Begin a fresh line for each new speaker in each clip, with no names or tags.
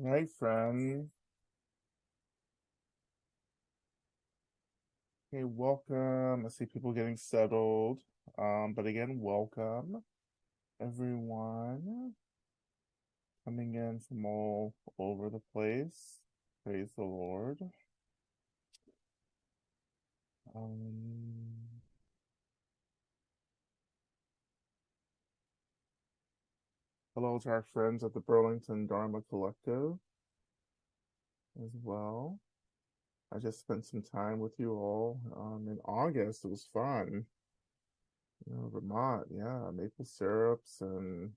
Right, friend. Hey, welcome. I see people getting settled. But again, welcome everyone coming in from all over the place. Praise the Lord. Um, Hello to our friends at the Burlington Dharma Collective as well. I just spent some time with you all in August. It was fun. Vermont, yeah, maple syrups and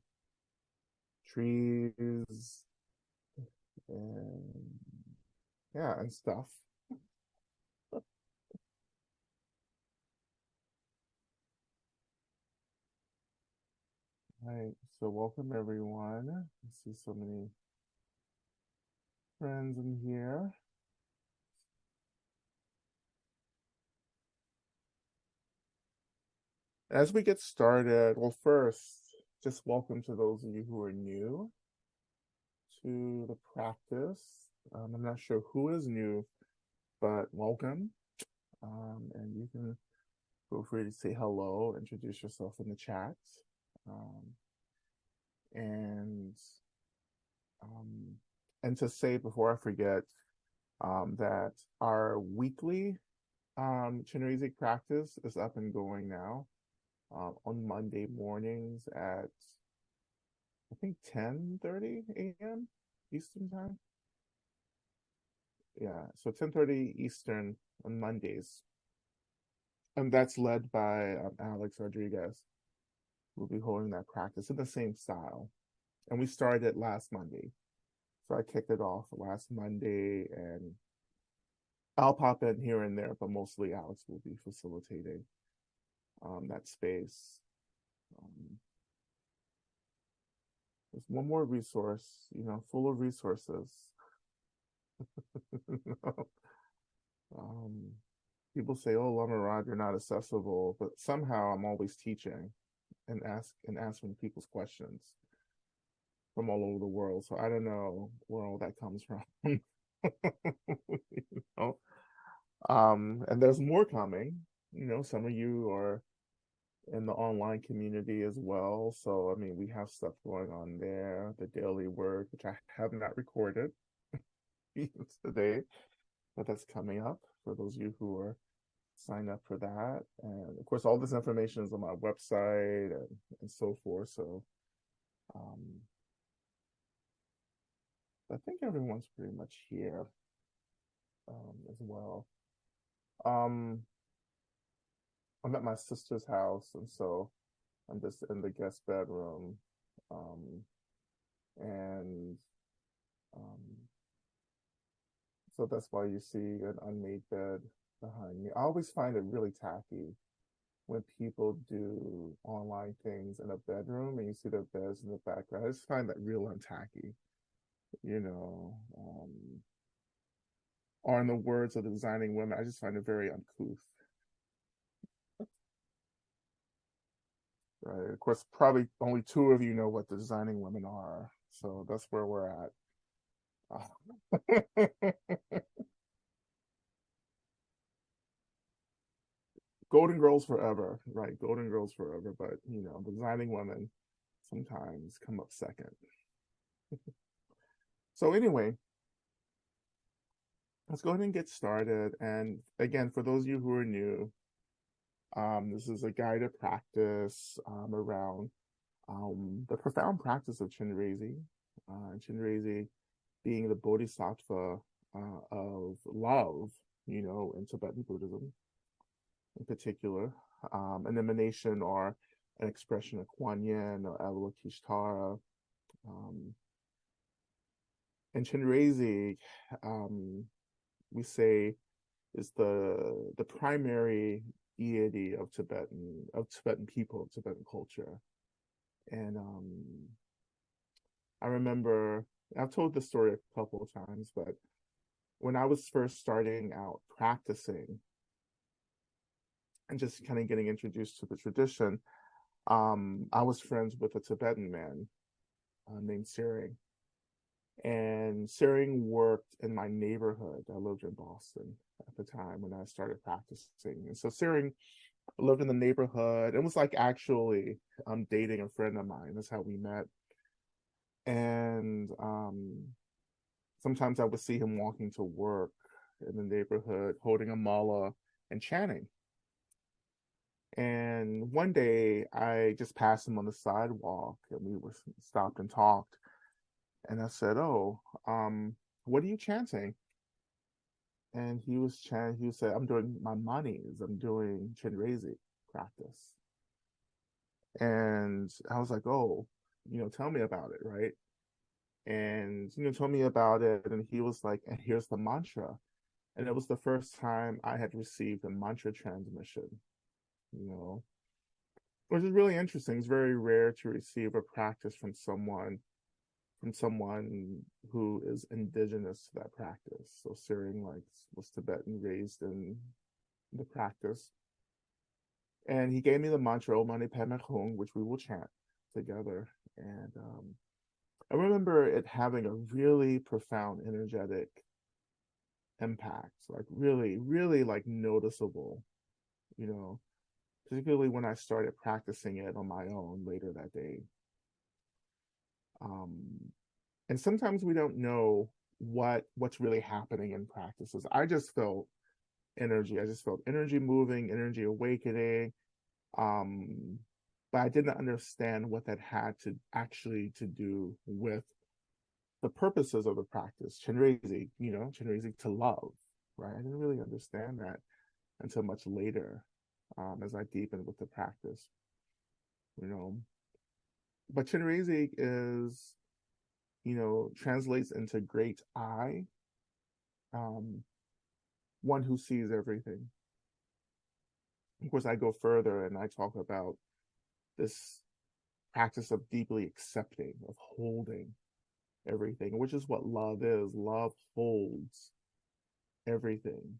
trees and yeah, and stuff. Right. So welcome everyone. I see so many friends in here. As we get started, well, first, just welcome to those of you who are new to the practice. I'm not sure who is new, but welcome. And you can feel free to say hello, introduce yourself in the chat. Um, and um, and to say before I forget, that our weekly Chenrezig practice is up and going now on Monday mornings at I think 10:30 a.m. Eastern time. Yeah, so 10:30 Eastern on Mondays, and that's led by Alex Rodriguez. We'll be holding that practice in the same style, and we started it last Monday. So I kicked it off last Monday, and I'll pop in here and there, but mostly Alex will be facilitating that space. Um, there's one more resource, full of resources. um, People say, "Oh, Lama Rod, you're not accessible," but somehow I'm always teaching and answering people's questions from all over the world. So I don't know where all that comes from. you know? And there's more coming. Some of you are in the online community as well. So I mean, we have stuff going on there. The daily work, which I have not recorded today, but that's coming up for those of you who are signed up for that. And of course, all this information is on my website and so forth. So um, I think everyone's pretty much here as well. Um, I'm at my sister's house, and so I'm just in the guest bedroom. Um, and um, so that's why you see an unmade bed behind me. I always find it really tacky when people do online things in a bedroom and you see their beds in the background. I just find that real untacky, you know. Or in the words of the designing women, I just find it very uncouth. Right. Of course, probably only two of you know what the designing women are. So that's where we're at. Golden Girls forever, right? Golden Girls forever, but designing women sometimes come up second. So anyway, let's go ahead and get started. And again, for those of you who are new, this is a guided practice around the profound practice of Chenrezig. Chenrezig being the bodhisattva of love, in Tibetan Buddhism in particular, an emanation or an expression of Kuan Yin or Avalokiteshvara. Um, and Chenrezig, we say, is the primary deity of Tibetan people, of Tibetan culture. And I remember I've told this story a couple of times, but when I was first starting out practicing and just kind of getting introduced to the tradition, I was friends with a Tibetan man named Sering. And Sering worked in my neighborhood. I lived in Boston at the time when I started practicing. And so Sering lived in the neighborhood. It was like actually dating a friend of mine. That's how we met. And sometimes I would see him walking to work in the neighborhood, holding a mala and chanting. And one day I just passed him on the sidewalk and we were stopped and talked. And I said, "Oh, what are you chanting?" And he was chanting, he said, "I'm doing my manis, I'm doing Chenrezig practice." And I was like, "Oh, tell me about it, right?" And told me about it. And he was like, "And here's the mantra." And it was the first time I had received a mantra transmission, you know, which is really interesting. It's very rare to receive a practice from someone who is indigenous to that practice. So Syrian like was Tibetan, raised in the practice. And he gave me the mantra Om Mani Padme Hum, which we will chant together. And I remember it having a really profound energetic impact, like really, really like noticeable, you know, particularly when I started practicing it on my own later that day. Um, and sometimes we don't know what's really happening in practices. I just felt energy. I just felt energy moving, energy awakening. Um, but I didn't understand what that had to actually to do with the purposes of the practice. Chenrezig, Chenrezig to love, right? I didn't really understand that until much later, as I deepened with the practice, you know. But Chenrezig is, translates into great eye, um, one who sees everything. Of course, I go further and I talk about this practice of deeply accepting, of holding everything, which is what love is. Love holds everything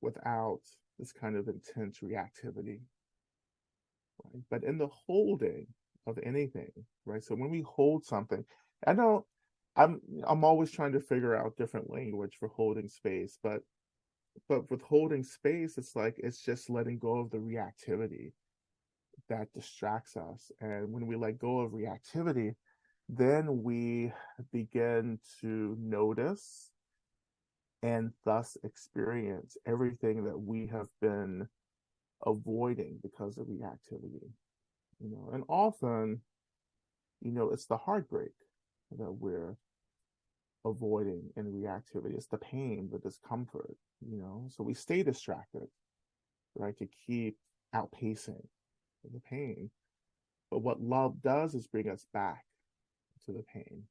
without this kind of intense reactivity. Right? But in the holding of anything, right? So when we hold something, I don't, I'm always trying to figure out different language for holding space, but with holding space, it's like it's just letting go of the reactivity that distracts us. And when we let go of reactivity, then we begin to notice and thus experience everything that we have been avoiding because of reactivity. And often, it's the heartbreak that we're avoiding in reactivity. It's the pain, the discomfort, so we stay distracted, right, to keep outpacing the pain. But what love does is bring us back to the pain,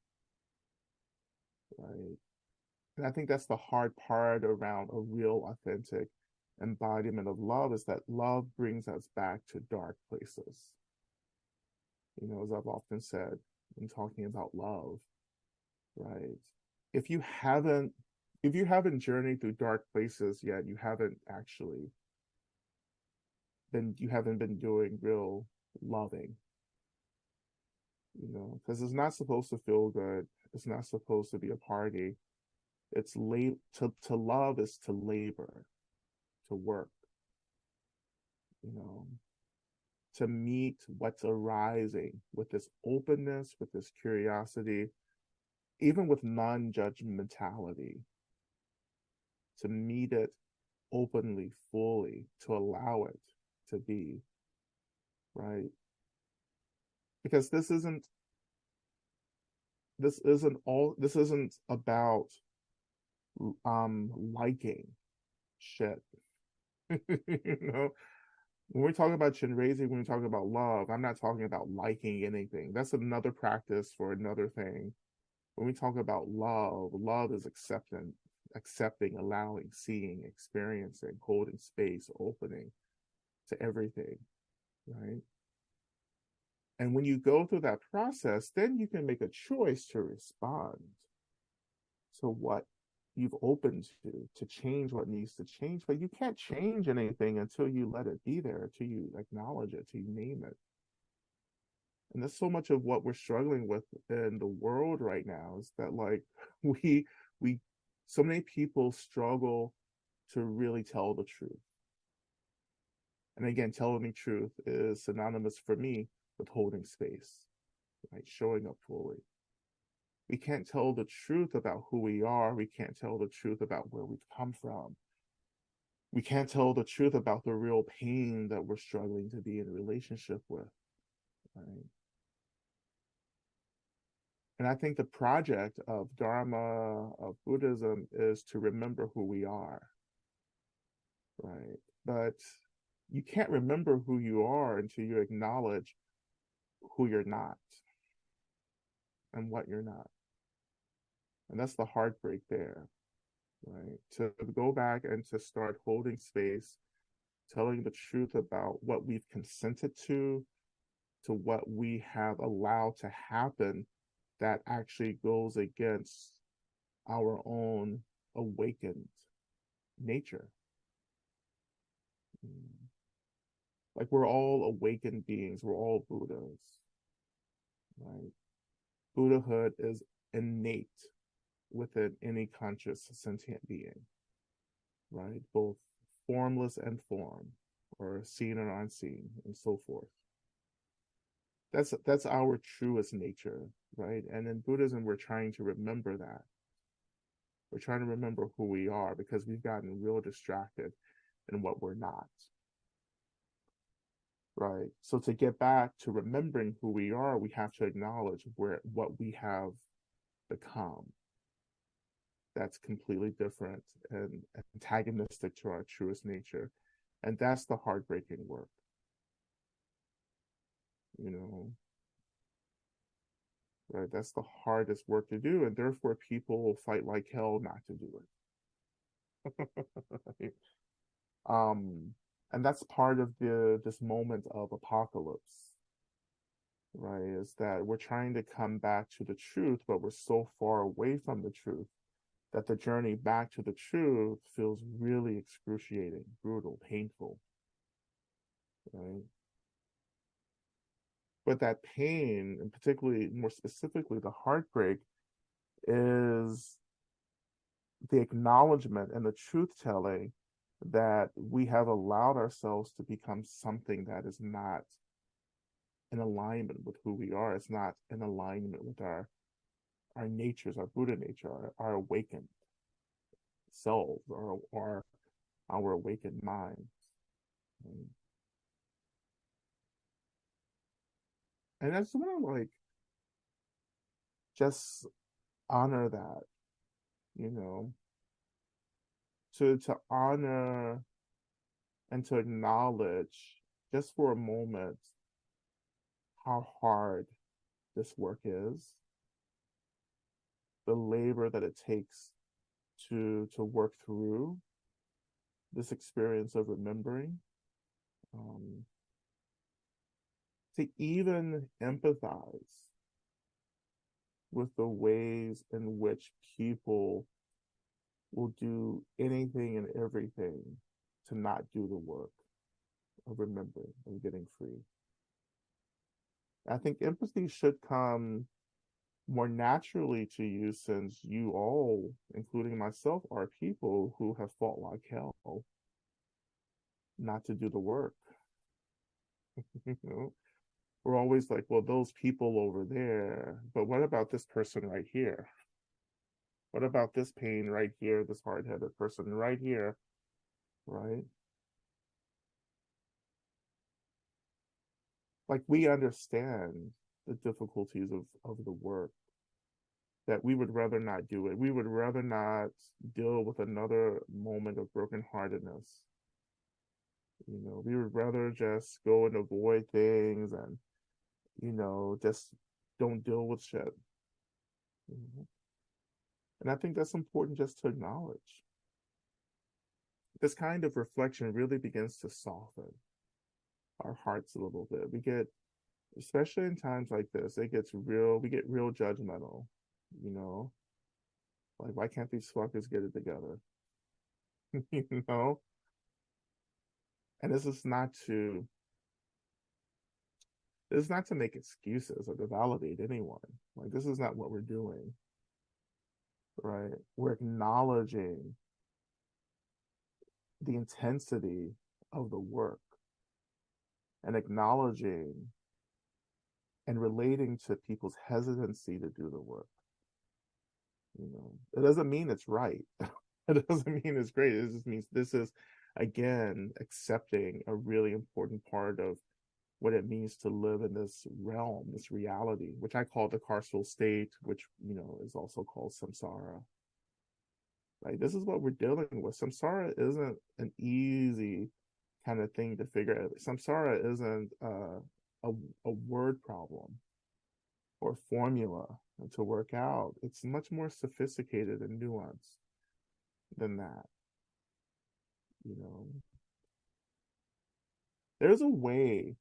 right? And I think that's the hard part around a real, authentic embodiment of love, is that love brings us back to dark places. As I've often said in talking about love, right? If you haven't if you haven't journeyed through dark places yet, you haven't been doing real loving, because it's not supposed to feel good. It's not supposed to be a party. It's late to love is to labor, to work, you know, to meet what's arising with this openness, with this curiosity, even with non-judgmentality, to meet it openly, fully, to allow it to be, right? Because this isn't about liking shit. you know, when we're talking about Chenrezig, when we're talking about love, I'm not talking about liking anything. That's another practice for another thing. When we talk about love, love is accepting, allowing, seeing, experiencing, holding space, opening to everything, right? And when you go through that process, then you can make a choice to respond to what you've opened to change what needs to change. But you can't change anything until you let it be there, until you acknowledge it, until you name it. And that's so much of what we're struggling with in the world right now, is that like we we so many people struggle to really tell the truth. And again, telling the truth is synonymous for me with holding space, right? Showing up fully. We can't tell the truth about who we are. We can't tell the truth about where we've come from. We can't tell the truth about the real pain that we're struggling to be in a relationship with, right? And I think the project of Dharma, of Buddhism, is to remember who we are, right? But you can't remember who you are until you acknowledge who you're not and what you're not. And that's the heartbreak there, right? To go back and to start holding space, telling the truth about what we've consented to what we have allowed to happen that actually goes against our own awakened nature. Like we're all awakened beings, we're all Buddhas, right? Buddhahood is innate within any conscious sentient being, right? Both formless and form, or seen or unseen, and so forth. That's our truest nature, right? And in Buddhism, we're trying to remember that. We're trying to remember who we are because we've gotten real distracted in what we're not. Right. So to get back to remembering who we are, we have to acknowledge what we have become. That's completely different and antagonistic to our truest nature. And that's the heartbreaking work. You know, right? That's the hardest work to do. And therefore people will fight like hell not to do it. And that's part of this moment of apocalypse, right? Is that we're trying to come back to the truth, but we're so far away from the truth that the journey back to the truth feels really excruciating, brutal, painful, right? But that pain, and particularly more specifically the heartbreak, is the acknowledgement and the truth telling that we have allowed ourselves to become something that is not in alignment with who we are. It's not in alignment with our natures, our Buddha nature, our awakened selves, or our awakened mind. And I just want to like just honor that, you know, to honor and to acknowledge just for a moment how hard this work is, the labor that it takes to work through this experience of remembering, um, to even empathize with the ways in which people will do anything and everything to not do the work of remembering and getting free. I think empathy should come more naturally to you, since you all, including myself, are people who have fought like hell not to do the work. You know, we're always like, well, those people over there, but what about this person right here? What about this pain right here, this hard-headed person right here, right? Like we understand the difficulties of the work, that we would rather not do it. We would rather not deal with another moment of brokenheartedness. You know, we would rather just go and avoid things and, you know, just don't deal with shit. You know? And I think that's important just to acknowledge. This kind of reflection really begins to soften our hearts a little bit. We get, especially in times like this, we get real judgmental, you know? Like, why can't these fuckers get it together? You know? And this is not to It's not to make excuses or to validate anyone. Like, this is not what we're doing, right? We're acknowledging the intensity of the work and acknowledging and relating to people's hesitancy to do the work. It doesn't mean it's right. It doesn't mean it's great. It just means this is, again, accepting a really important part of what it means to live in this realm, this reality, which I call the carceral state, which, is also called samsara. Right? This is what we're dealing with. Samsara isn't an easy kind of thing to figure out. Samsara isn't a word problem or formula to work out. It's much more sophisticated and nuanced than that. There's a way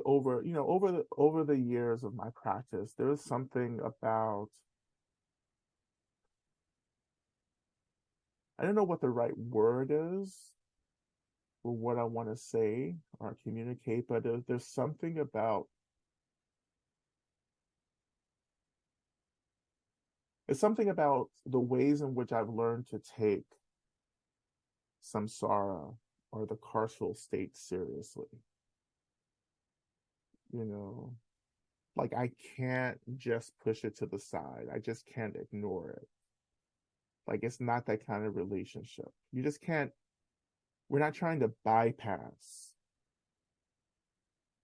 over the years of my practice, there's something about, I don't know what the right word is for what I want to say or communicate, but there's something about, it's something about the ways in which I've learned to take samsara or the carceral state seriously. Like, I can't just push it to the side. I just can't ignore it. Like, it's not that kind of relationship. You just can't, we're not trying to bypass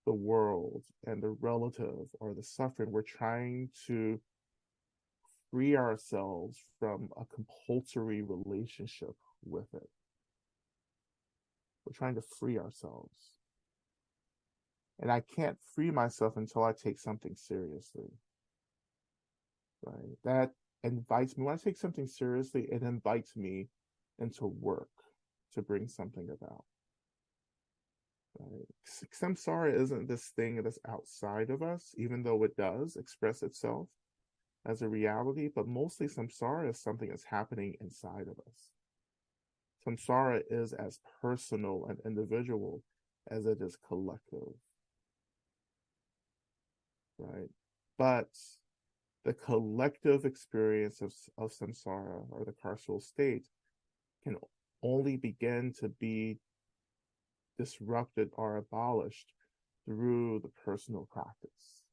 the world and the relative or the suffering. We're trying to free ourselves from a compulsory relationship with it. We're trying to free ourselves. And I can't free myself until I take something seriously. Right? That invites me, when I take something seriously, it invites me into work to bring something about. Right? Samsara isn't this thing that's outside of us, even though it does express itself as a reality, but mostly samsara is something that's happening inside of us. Samsara is as personal and individual as it is collective. Right? But the collective experience of samsara or the carceral state can only begin to be disrupted or abolished through the personal practice,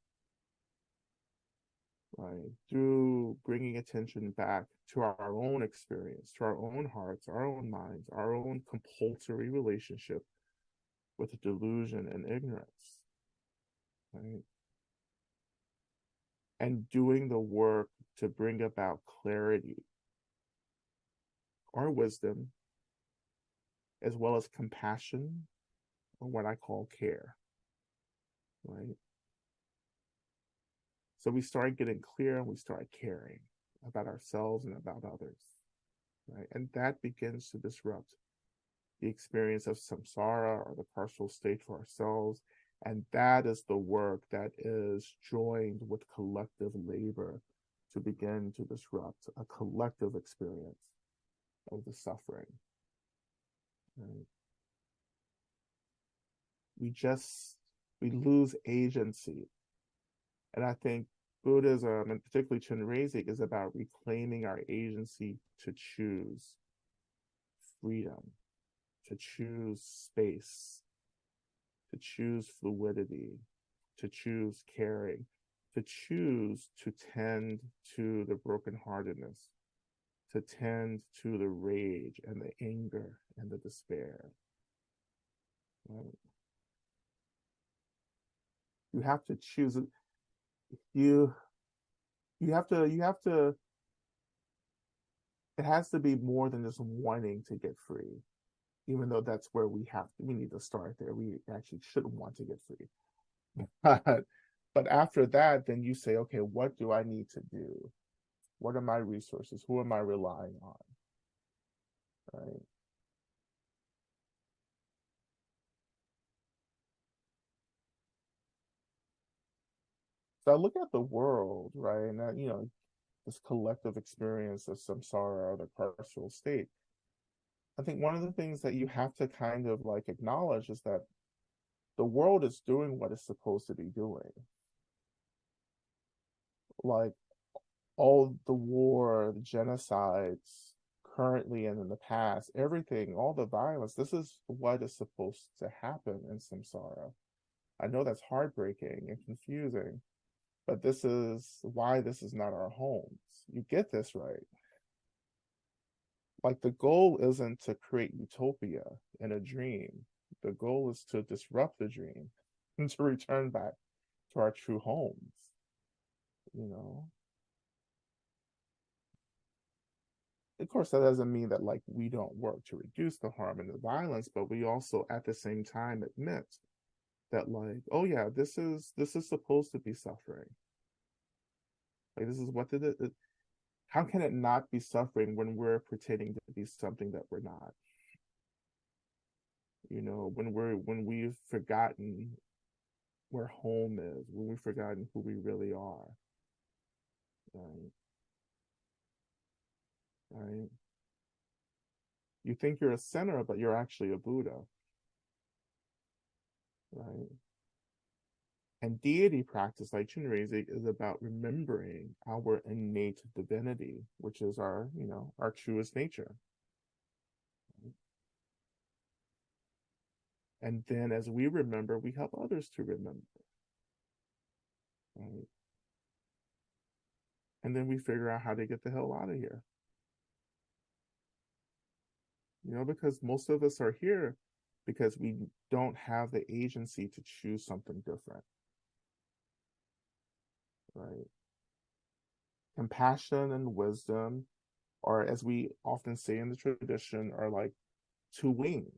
right? Through bringing attention back to our own experience, to our own hearts, our own minds, our own compulsory relationship with delusion and ignorance, right? And doing the work to bring about clarity or wisdom, as well as compassion, or what I call care, right? So we start getting clear and we start caring about ourselves and about others, right? And that begins to disrupt the experience of samsara or the carceral state for ourselves. And that is the work that is joined with collective labor to begin to disrupt a collective experience of the suffering. Right? We lose agency. And I think Buddhism, and particularly Chenrezig, is about reclaiming our agency to choose freedom, to choose space, to choose fluidity, to choose caring, to choose to tend to the brokenheartedness, to tend to the rage and the anger and the despair. Right? You have to choose it. You have to, it has to be more than just wanting to get free, even though that's where we need to start there. We actually should want to get free. But after that, then you say, okay, what do I need to do? What are my resources? Who am I relying on? Right? So I look at the world, right? And this collective experience of samsara or the carceral state. I think one of the things that you have to kind of like acknowledge is that the world is doing what it's supposed to be doing. Like all the war, the genocides currently and in the past, everything, all the violence, this is what is supposed to happen in samsara. I know that's heartbreaking and confusing, but this is why this is not our homes. You get this right. Like the goal isn't to create utopia in a dream. The goal is to disrupt the dream and to return back to our true homes, you know? Of course, that doesn't mean that like we don't work to reduce the harm and the violence, but we also at the same time admit that like, oh yeah, this is supposed to be suffering. Like this is what how can it not be suffering when we're pretending to be something that we're not? You know, when we've forgotten where home is, when we've forgotten who we really are, right? Right? You think you're a sinner, but you're actually a Buddha, right? And deity practice, like Chenrezig, is about remembering our innate divinity, which is our, you know, our truest nature. And then as we remember, we help others to remember, right? And then we figure out how to get the hell out of here. You know, because most of us are here because we don't have the agency to choose something different, right? Compassion and wisdom, or as we often say in the tradition, are like two wings,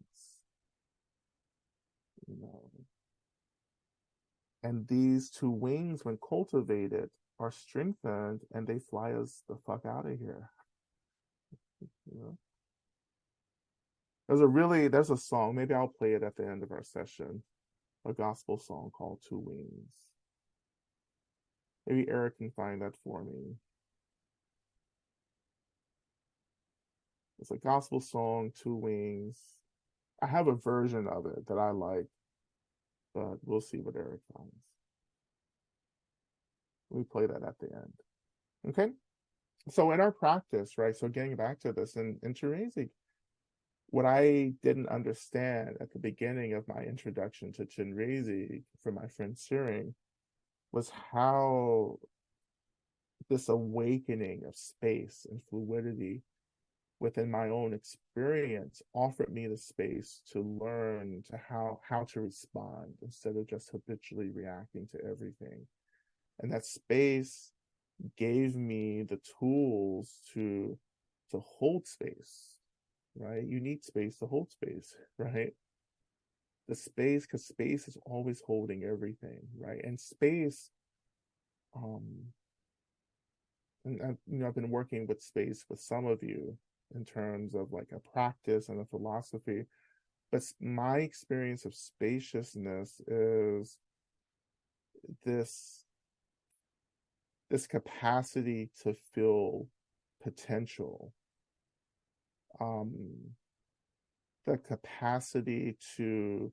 you know. And these two wings, when cultivated, are strengthened and they fly us the fuck out of here. You know? There's a song, maybe I'll play it at the end of our session, a gospel song called Two Wings. Maybe Eric can find that for me. It's a gospel song, Two Wings. I have a version of it that I like, but we'll see what Eric finds. We play that at the end. Okay. So in our practice, right? So getting back to this in Chenrezig, what I didn't understand at the beginning of my introduction to Chenrezig from my friend Searing was how this awakening of space and fluidity within my own experience offered me the space to learn to how to respond instead of just habitually reacting to everything. And that space gave me the tools to hold space, right? You need space to hold space, right? The space, because space is always holding everything, right? And space, um, and I've been working with space with some of you in terms of like a practice and a philosophy, but my experience of spaciousness is this this capacity to feel potential, um, the capacity to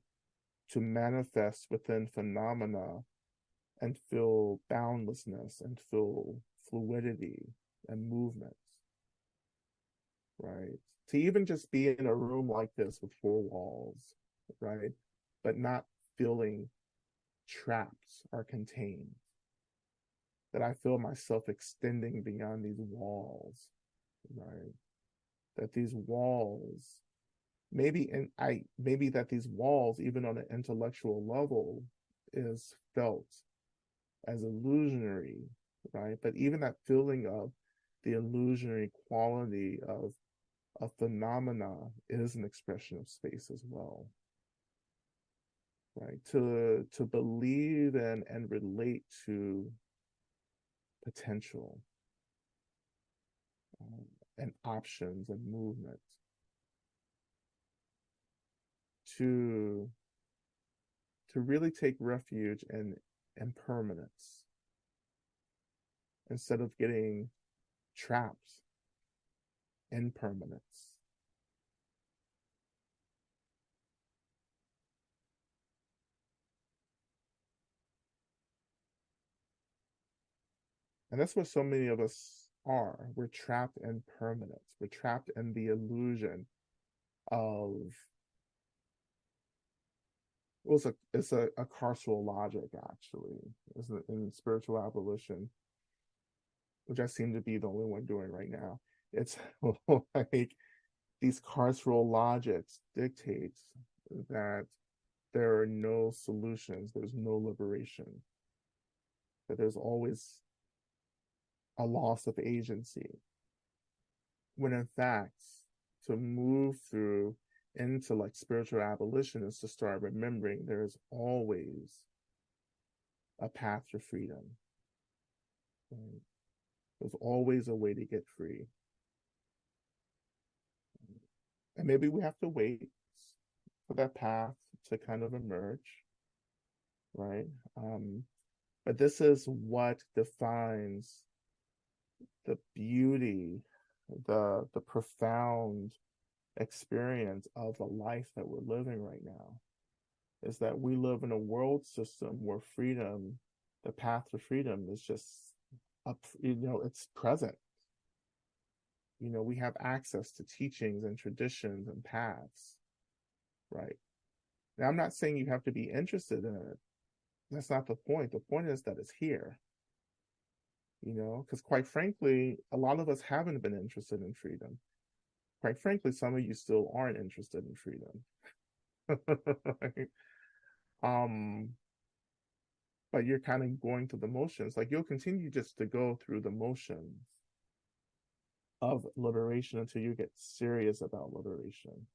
manifest within phenomena and feel boundlessness and feel fluidity and movement, right? To even just be in a room like this with four walls, right? But not feeling trapped or contained. That I feel myself extending beyond these walls, right? That these walls, maybe that these walls, even on an intellectual level, is felt as illusionary, right? But even that feeling of the illusionary quality of a phenomena is an expression of space as well, right? To believe and relate to potential, and options and movement, to really take refuge in impermanence instead of getting trapped in permanence. And that's what so many of us are. We're trapped in permanence. We're trapped in the illusion of it's a carceral logic, actually. It's in spiritual abolition, which I seem to be the only one doing right now. It's like these carceral logics dictates that there are no solutions, there's no liberation, that there's always a loss of agency. When in fact, to move through into like spiritual abolition is to start remembering there's always a path to freedom. Right? There's always a way to get free. And maybe we have to wait for that path to kind of emerge, right? But this is what defines the beauty, the profound experience of the life that we're living right now, is that we live in a world system where freedom, the path to freedom is just up, it's present. We have access to teachings and traditions and paths, right? Now, I'm not saying you have to be interested in it. That's not the point. The point is that it's here, because quite frankly, a lot of us haven't been interested in freedom. Quite frankly, some of you still aren't interested in freedom. um, but you're kind of going through the motions. Like you'll continue just to go through the motions of liberation until you get serious about liberation,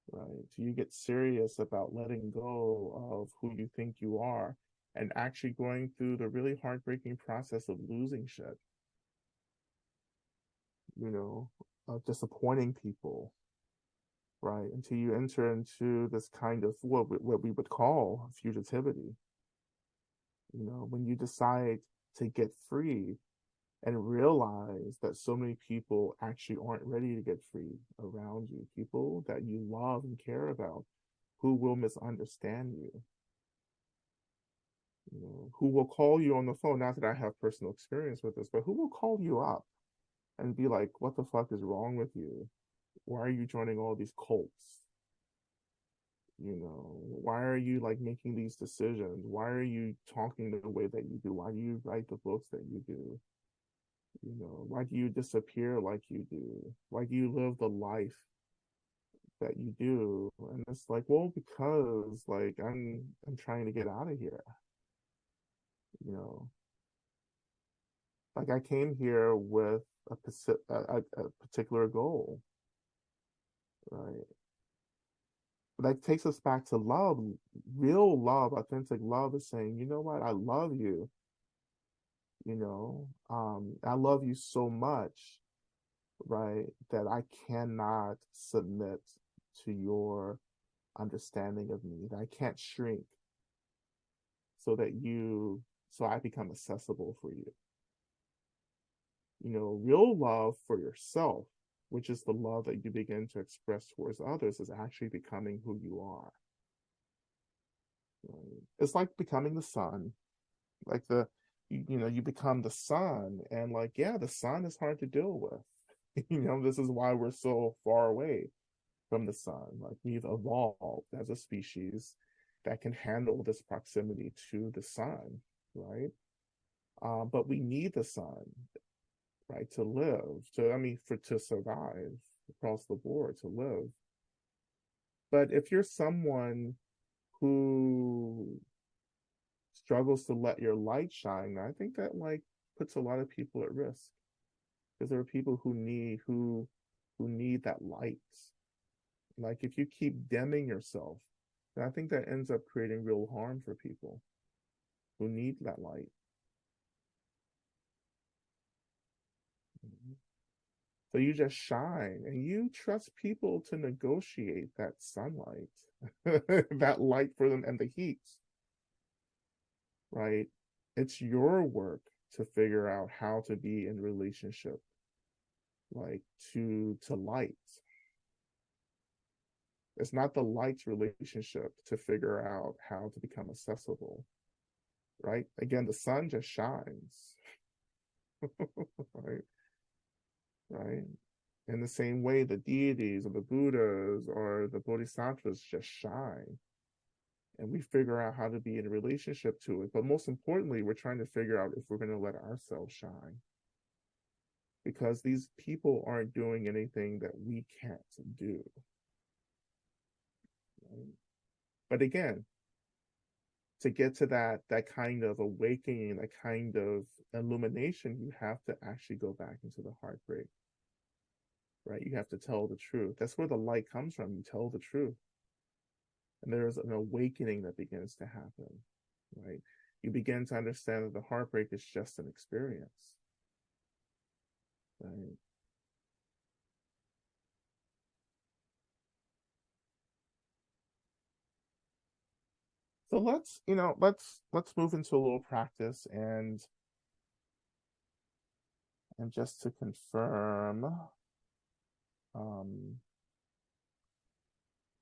right? Till you get serious about letting go of who you think you are and actually going through the really heartbreaking process of losing shit, of disappointing people, right? Until you enter into this kind of what we would call fugitivity. When you decide to get free and realize that so many people actually aren't ready to get free around you, people that you love and care about, who will misunderstand you, who will call you on the phone. Not that I have personal experience with this, but who will call you up and be like, what the fuck is wrong with you? Why are you joining all these cults? Why are you like making these decisions? Why are you talking the way that you do? Why do you write the books that you do? Why do you disappear like you do? Why do you live the life that you do? And it's like, well, because like I'm trying to get out of here. You know, like I came here with a particular goal, right? But that takes us back to love. Real love, authentic love is saying, you know what, I love you. I love you so much, right, that I cannot submit to your understanding of me, that I can't shrink so I become accessible for you. Real love for yourself, which is the love that you begin to express towards others, is actually becoming who you are. Right? It's like becoming the sun, like you become the sun, and like, yeah, the sun is hard to deal with. This is why we're so far away from the sun. Like we've evolved as a species that can handle this proximity to the sun, right? But we need the sun, right, to live. To survive across the board, to live. But if you're someone who struggles to let your light shine, I think that like puts a lot of people at risk, because there are people who need that light. Like if you keep dimming yourself, then I think that ends up creating real harm for people who need that light. So you just shine and you trust people to negotiate that sunlight, that light for them and the heat, right? It's your work to figure out how to be in relationship, like to light. It's not the light's relationship to figure out how to become accessible, right? Again, the sun just shines. Right? Right? In the same way, the deities or the Buddhas or the Bodhisattvas just shine. And we figure out how to be in a relationship to it. But most importantly, we're trying to figure out if we're going to let ourselves shine. Because these people aren't doing anything that we can't do. Right? But again, to get to that kind of awakening, that kind of illumination, you have to actually go back into the heartbreak, right? You have to tell the truth. That's where the light comes from. You tell the truth. And there is an awakening that begins to happen, right? You begin to understand that the heartbreak is just an experience, right? So let's move into a little practice and just to confirm, um,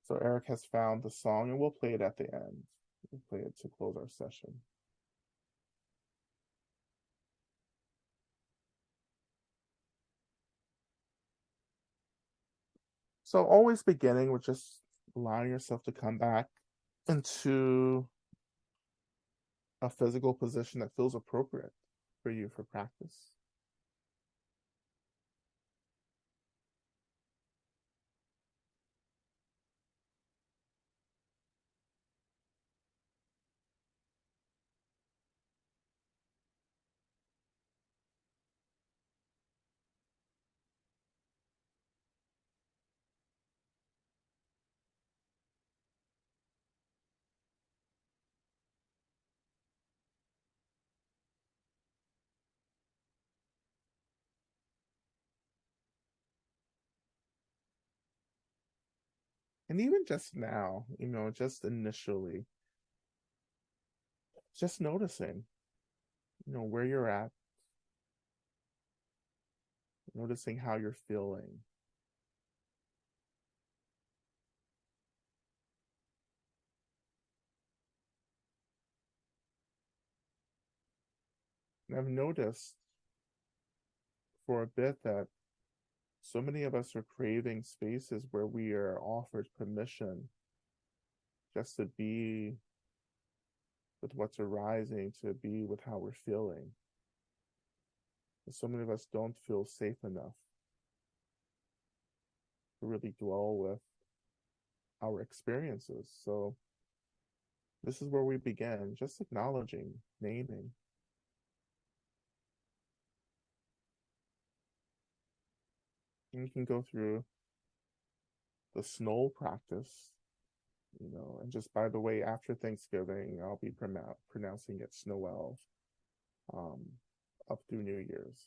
so Eric has found the song and we'll play it at the end. We'll play it to close our session. So always beginning with just allowing yourself to come back into a physical position that feels appropriate for you for practice. And even just now, just initially, just noticing, where you're at, noticing how you're feeling. And I've noticed for a bit that so many of us are craving spaces where we are offered permission just to be with what's arising, to be with how we're feeling. And so many of us don't feel safe enough to really dwell with our experiences. So this is where we begin, just acknowledging, naming. And you can go through the snow practice, and just by the way, after Thanksgiving, I'll be pronouncing it Snowell, um, up through New Year's.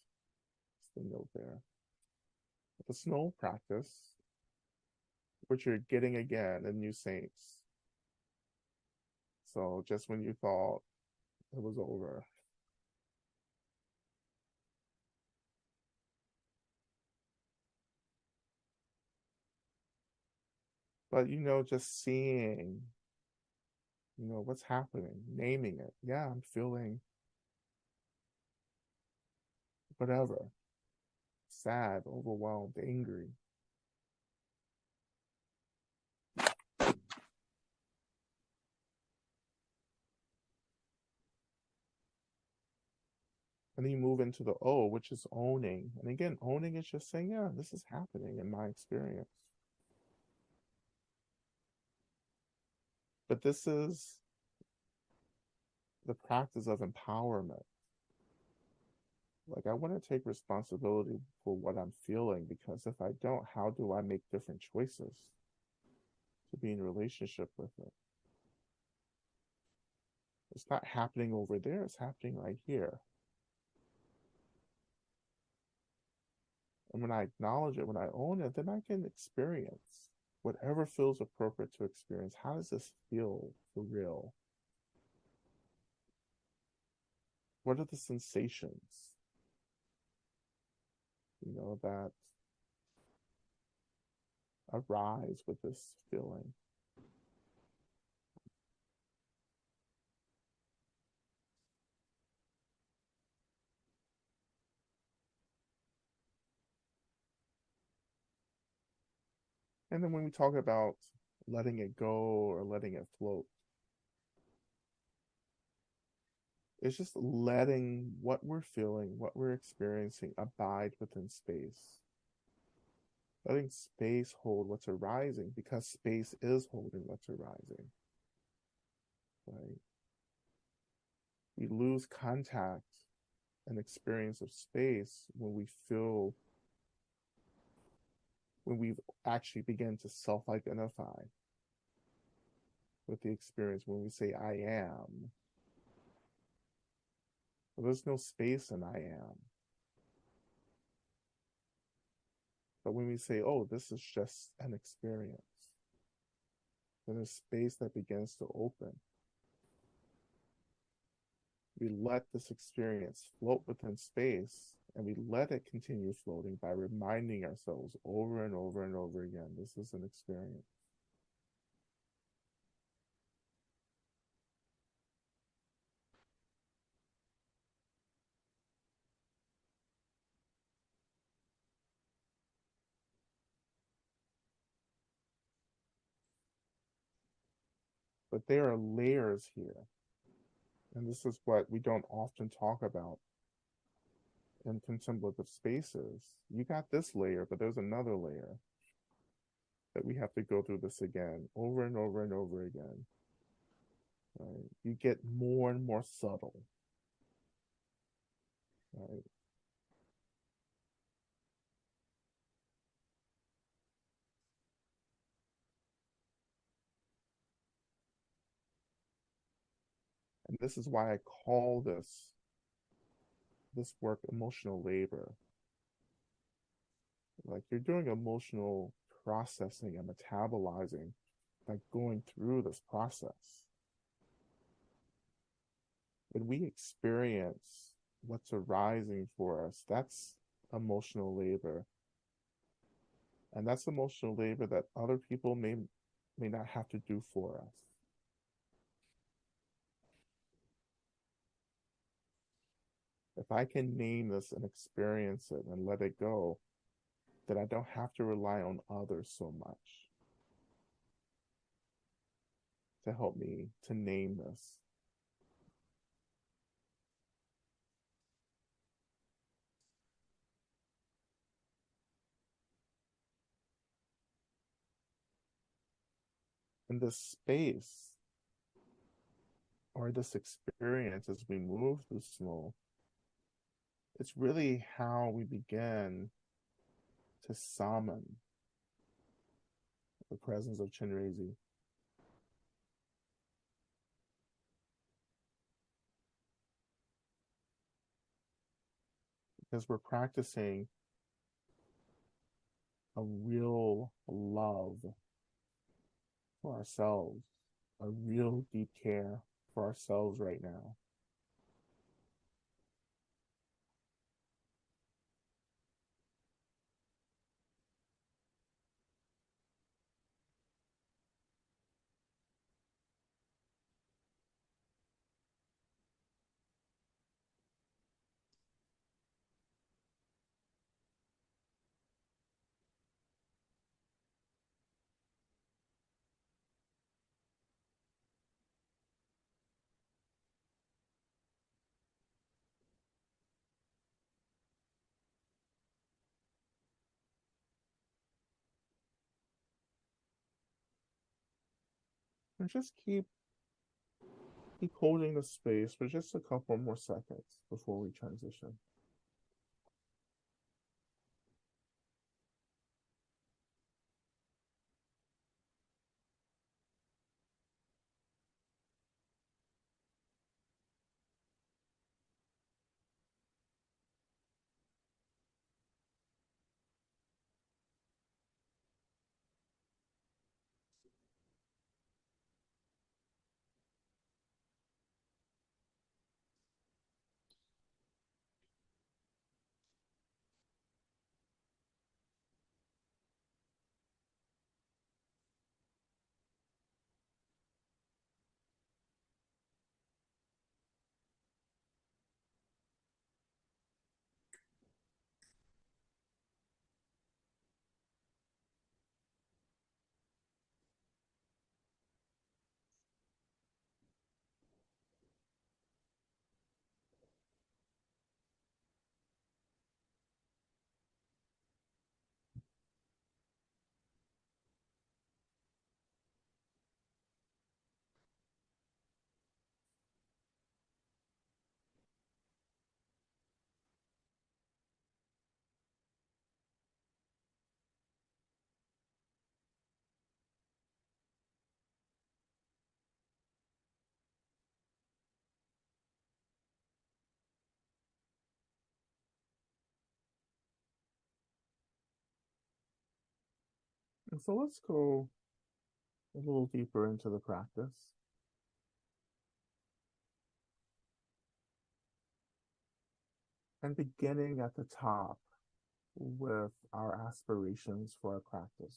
Just the note there. The snow practice, which you're getting again in New Saints. So just when you thought it was over. But just seeing, what's happening, naming it. Yeah, I'm feeling whatever, sad, overwhelmed, angry. And then you move into the O, which is owning. And again, owning is just saying, yeah, this is happening in my experience. But this is the practice of empowerment. Like, I want to take responsibility for what I'm feeling, because if I don't, how do I make different choices to be in a relationship with it? It's not happening over there, it's happening right here. And when I acknowledge it, when I own it, then I can experience whatever feels appropriate to experience. How does this feel for real? What are the sensations, that arise with this feeling? And then when we talk about letting it go or letting it float, it's just letting what we're feeling, what we're experiencing abide within space. Letting space hold what's arising because space is holding what's arising, right? We lose contact and experience of space when we feel, when we actually begin to self identify with the experience, when we say, I am. Well, there's no space in I am. But when we say, oh, this is just an experience, then there's space that begins to open. We let this experience float within space, and we let it continue floating by reminding ourselves over and over and over again, this is an experience. But there are layers here, and this is what we don't often talk about in contemplative spaces. You got this layer, but there's another layer that we have to go through this again, over and over and over again. Right? You get more and more subtle. Right? And this is why I call this work emotional labor. Like you're doing emotional processing and metabolizing, like going through this process. When we experience what's arising for us, that's emotional labor. And that's emotional labor that other people may not have to do for us. If I can name this and experience it and let it go, then I don't have to rely on others so much to help me to name this. And this space or this experience as we move through slow, it's really how we begin to summon the presence of Chenrezig. Because we're practicing a real love for ourselves, a real deep care for ourselves right now. And just keep holding the space for just a couple more seconds before we transition. So let's go a little deeper into the practice. And beginning at the top with our aspirations for our practice.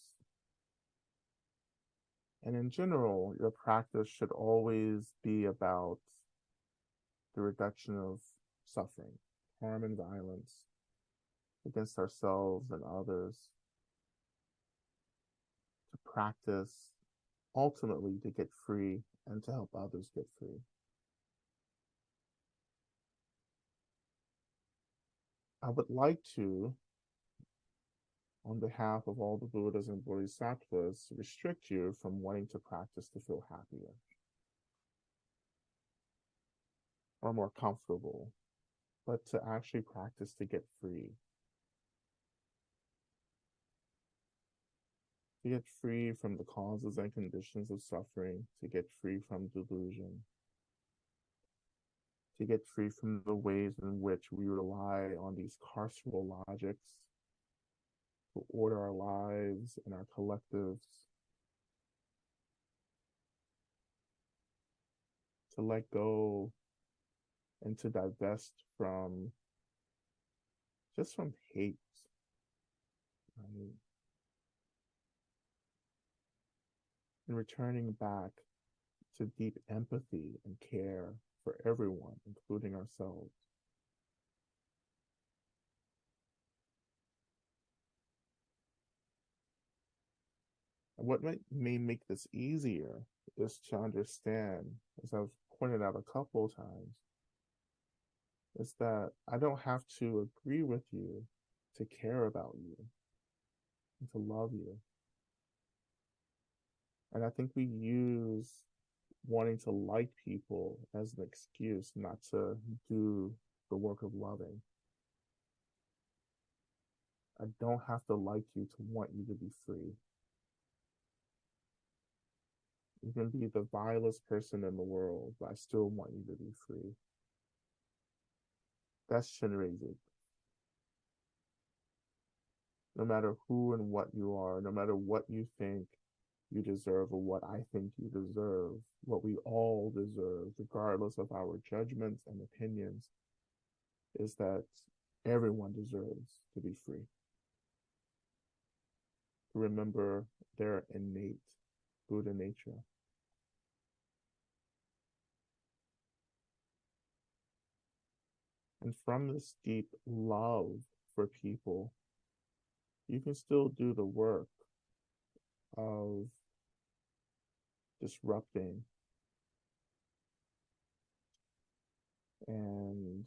And in general, your practice should always be about the reduction of suffering, harm, and violence against ourselves and others, to practice ultimately to get free and to help others get free. I would like to, on behalf of all the Buddhas and Bodhisattvas, restrict you from wanting to practice to feel happier or more comfortable, but to actually practice to get free. To get free from the causes and conditions of suffering, to get free from delusion, to get free from the ways in which we rely on these carceral logics to order our lives and our collectives, to let go and to divest from just from hate, right? And returning back to deep empathy and care for everyone, including ourselves. And what may make this easier is to understand, as I've pointed out a couple of times, is that I don't have to agree with you to care about you and to love you. And I think we use wanting to like people as an excuse not to do the work of loving. I don't have to like you to want you to be free. You can be the vilest person in the world, but I still want you to be free. That's Chenrezig. No matter who and what you are, no matter what you think you deserve or what I think you deserve, what we all deserve, regardless of our judgments and opinions, is that everyone deserves to be free. To remember their innate Buddha nature. And from this deep love for people, you can still do the work of disrupting and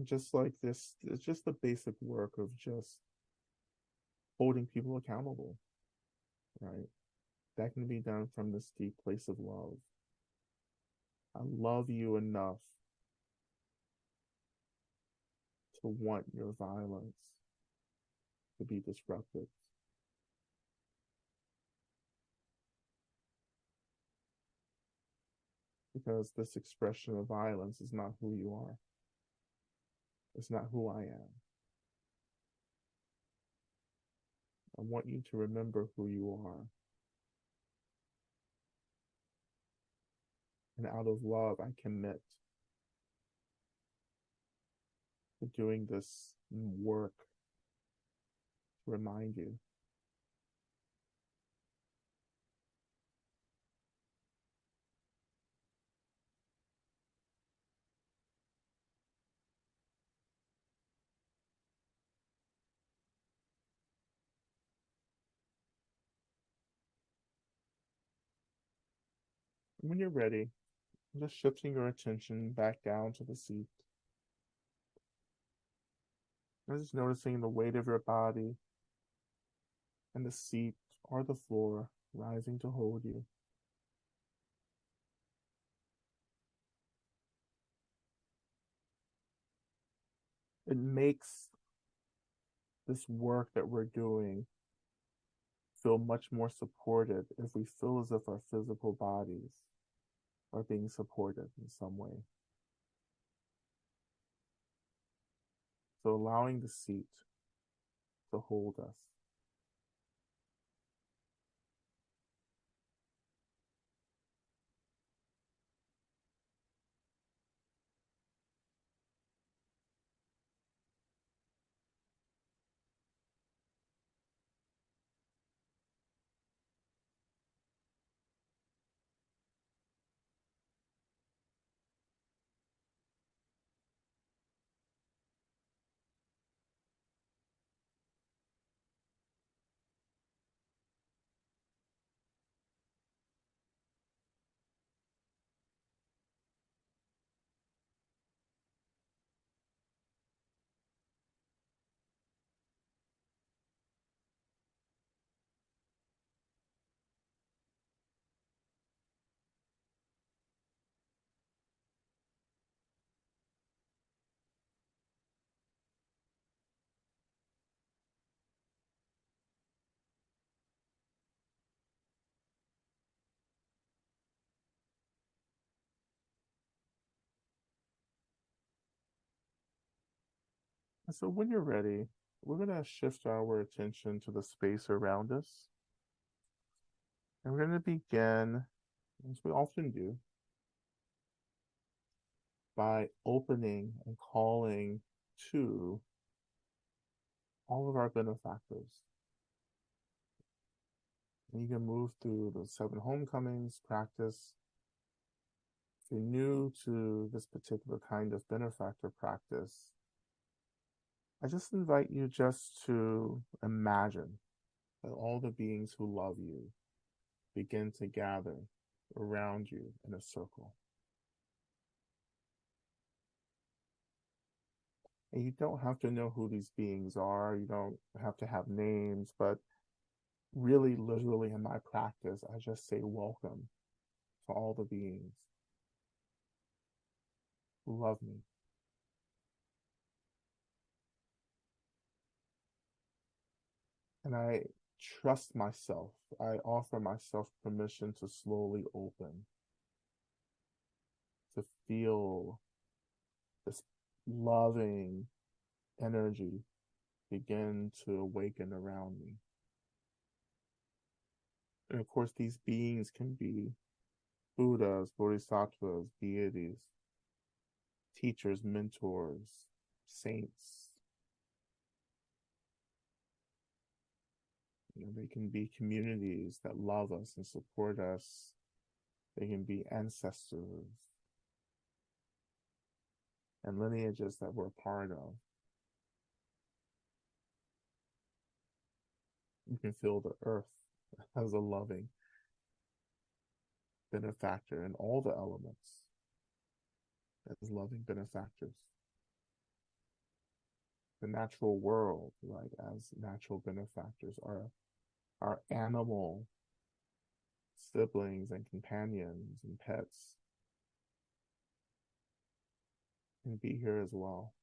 just like this, it's just the basic work of just holding people accountable, right? That can be done from this deep place of love. I love you enough to want your violence to be disrupted. Because this expression of violence is not who you are. It's not who I am. I want you to remember who you are. And out of love, I commit to doing this work to remind you. When you're ready, just shifting your attention back down to the seat. And just noticing the weight of your body and the seat or the floor rising to hold you. It makes this work that we're doing feel much more supported if we feel as if our physical bodies are being supported in some way. So allowing the seat to hold us. And so when you're ready, we're going to shift our attention to the space around us. And we're going to begin, as we often do, by opening and calling to all of our benefactors. And you can move through the 7 homecomings practice. If you're new to this particular kind of benefactor practice, I just invite you just to imagine that all the beings who love you begin to gather around you in a circle. And you don't have to know who these beings are. You don't have to have names, but really, literally in my practice, I just say welcome to all the beings who love me. And I trust myself. I offer myself permission to slowly open, to feel this loving energy begin to awaken around me. And of course, these beings can be Buddhas, Bodhisattvas, deities, teachers, mentors, saints. They can be communities that love us and support us. They can be ancestors and lineages that we're part of. You can feel the earth as a loving benefactor and all the elements as loving benefactors. The natural world, right, as natural benefactors, are our animal siblings and companions and pets can be here as well.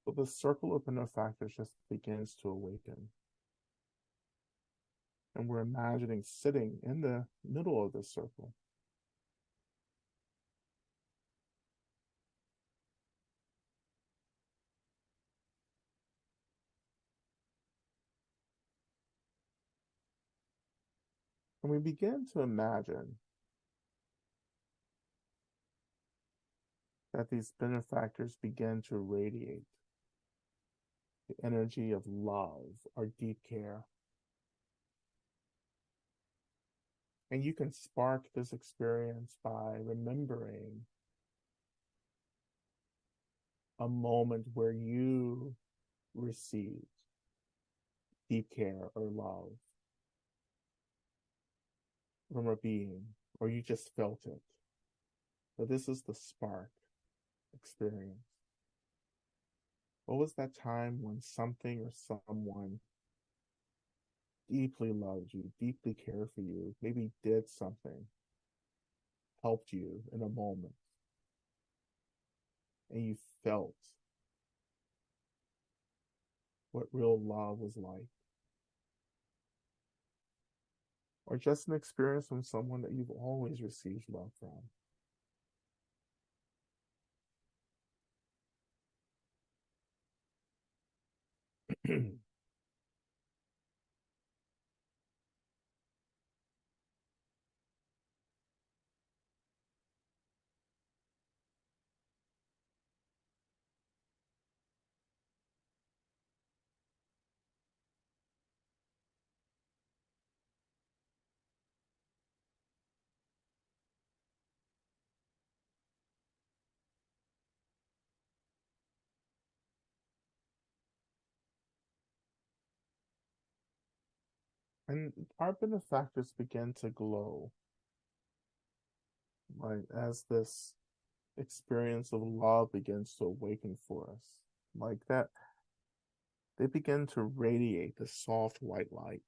So the circle of benefactors just begins to awaken. And we're imagining sitting in the middle of this circle. And we begin to imagine that these benefactors begin to radiate the energy of love or deep care. And you can spark this experience by remembering a moment where you received deep care or love. from a being, or you just felt it. But this is the spark experience. What was that time when something or someone deeply loved you, deeply cared for you, maybe did something, helped you in a moment, and you felt what real love was like? Or just an experience from someone that you've always received love from? And our benefactors begin to glow, right, as this experience of love begins to awaken for us. Like that, they begin to radiate the soft white light.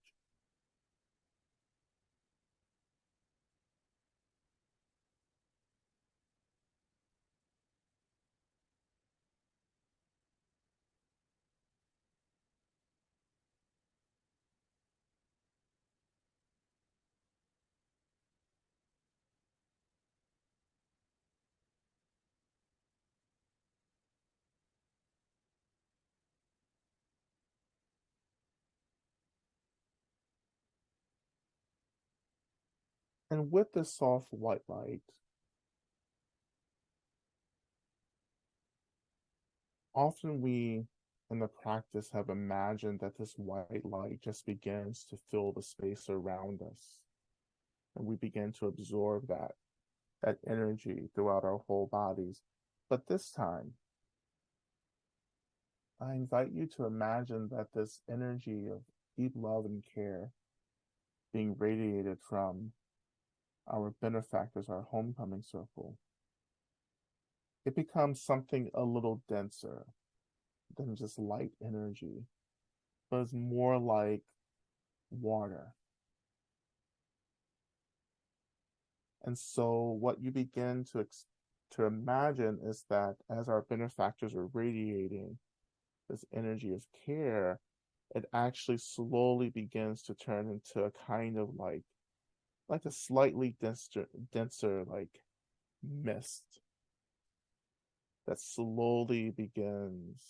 And with the soft white light, often we in the practice have imagined that this white light just begins to fill the space around us. And we begin to absorb that energy throughout our whole bodies. But this time, I invite you to imagine that this energy of deep love and care being radiated from our benefactors, our homecoming circle, it becomes something a little denser than just light energy, but it's more like water. And so what you begin to imagine is that as our benefactors are radiating this energy of care, it actually slowly begins to turn into a kind of like a slightly denser like mist that slowly begins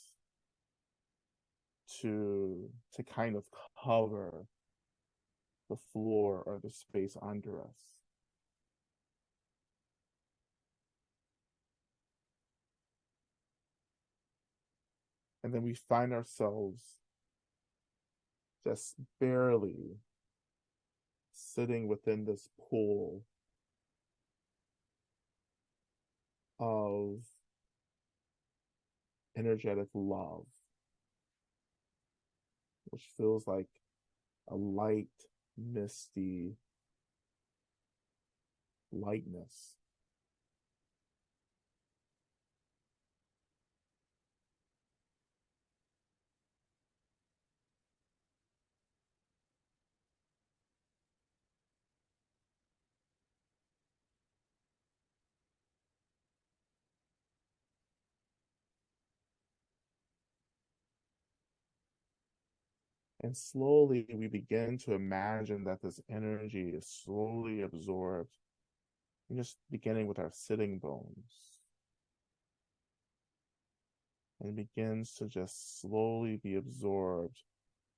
to kind of cover the floor or the space under us. And then we find ourselves just barely sitting within this pool of energetic love, which feels like a light, misty lightness. And slowly we begin to imagine that this energy is slowly absorbed, just beginning with our sitting bones, and begins to just slowly be absorbed,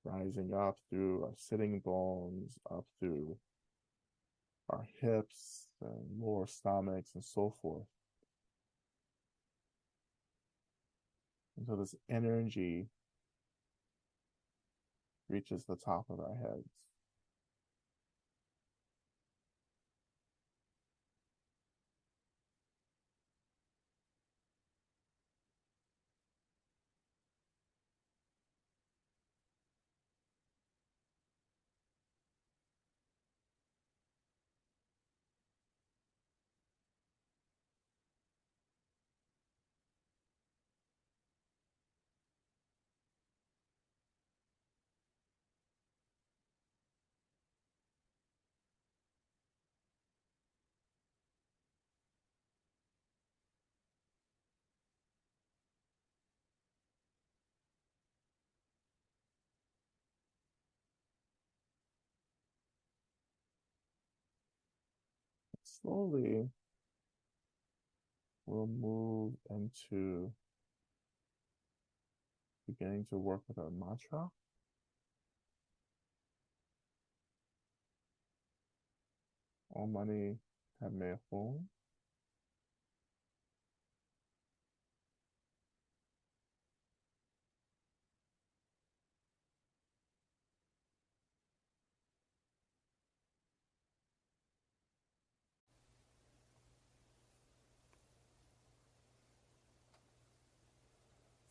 rising up through our sitting bones, up through our hips and lower stomachs and so forth. Until this energy reaches the top of our heads. slowly we'll move into beginning to work with our mantra. Om Mani Padme Hum.